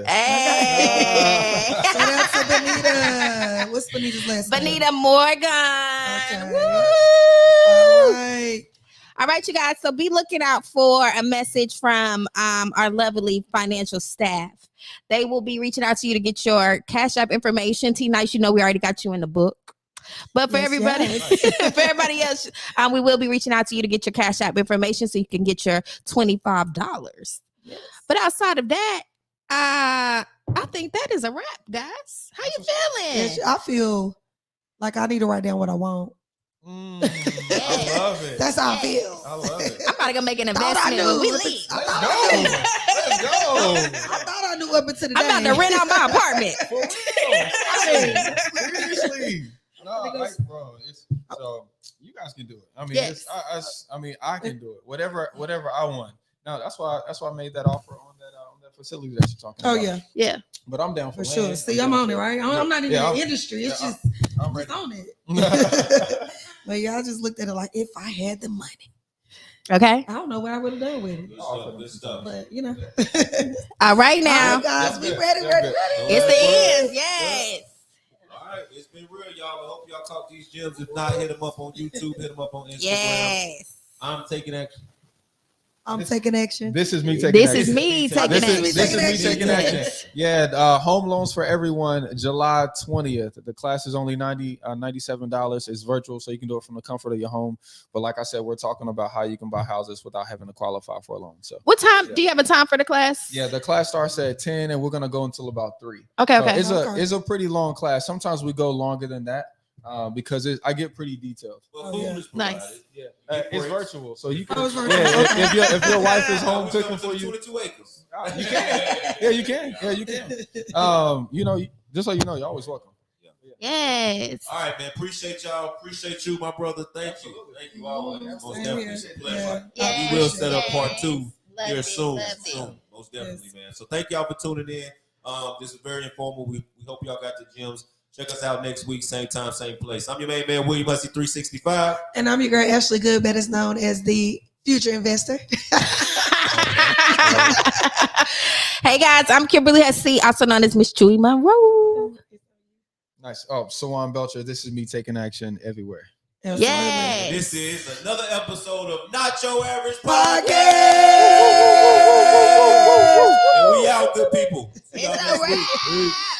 Hey. Shout out to Bonita. What's Bonita's last name? Bonita Morgan. Okay. Woo! All right, you guys. So be looking out for a message from our lovely financial staff. They will be reaching out to you to get your Cash App information. T-Nice, we already got you in the book. But for everybody, for everybody else, we will be reaching out to you to get your Cash App information so you can get your $25. Yes. But outside of that, I think that is a wrap, guys. How you feeling? Yes, I feel like I need to write down what I want. I love it. That's how I feel. I love it. I'm about to go make an investment when we leave. Let's go. I thought I knew up until today. I'm about to rent out my apartment. For real. Seriously. No, bro. So you guys can do it. I mean, yes. I can do it. Whatever I want. No, that's why I made that offer on that facility that you're talking about. Oh yeah. But I'm down for sure. See, I'm on it, right? I'm not in the industry. It's just I'm on it. But y'all just looked at it like if I had the money. Okay. I don't know what I would have done with it. Good stuff. But All right now. All right, guys, we ready. It's the end. Yes. All right. been real, y'all. I hope y'all caught these gems. If not, hit them up on YouTube. Hit them up on Instagram. Yes. I'm taking action. I'm taking action. This is me taking action. This is me taking action. This is me taking action. Yeah, home loans for everyone, July 20th. The class is only $97. It's virtual, so you can do it from the comfort of your home. But like I said, we're talking about how you can buy houses without having to qualify for a loan. So, what time? Do you have a time for the class? Yeah, the class starts at 10, and we're gonna go until about 3. Okay. So it's a pretty long class. Sometimes we go longer than that. Because I get pretty detailed. Well, food is provided. Nice. Yeah, it's virtual, so you can. Oh, it's virtual. Yeah, if your wife is home cooking for you, 22 acres. You can. Yeah, you can. Yeah, you can. Just so you know, you're always welcome. Yes. All right, man. Appreciate y'all. Appreciate you, my brother. Thank you. Thank you all. Most definitely. It's a pleasure. Yes. We will set up part 2 here Love soon. it. Soon. Most definitely, man. So thank y'all for tuning in. This is very informal. We hope y'all got the gems. Check us out next week, same time, same place. I'm your main man, William Hussey 365. And I'm your girl, Ashley Good, better known as the future investor. Hey, guys, I'm Kimberly Hussey, also known as Miss Chewy Monroe. Nice. Oh, Sawand Belcher, this is me taking action everywhere. Yes. This is another episode of Not Your Average Podcast. And we out, good people. See y'all It's next all week. right.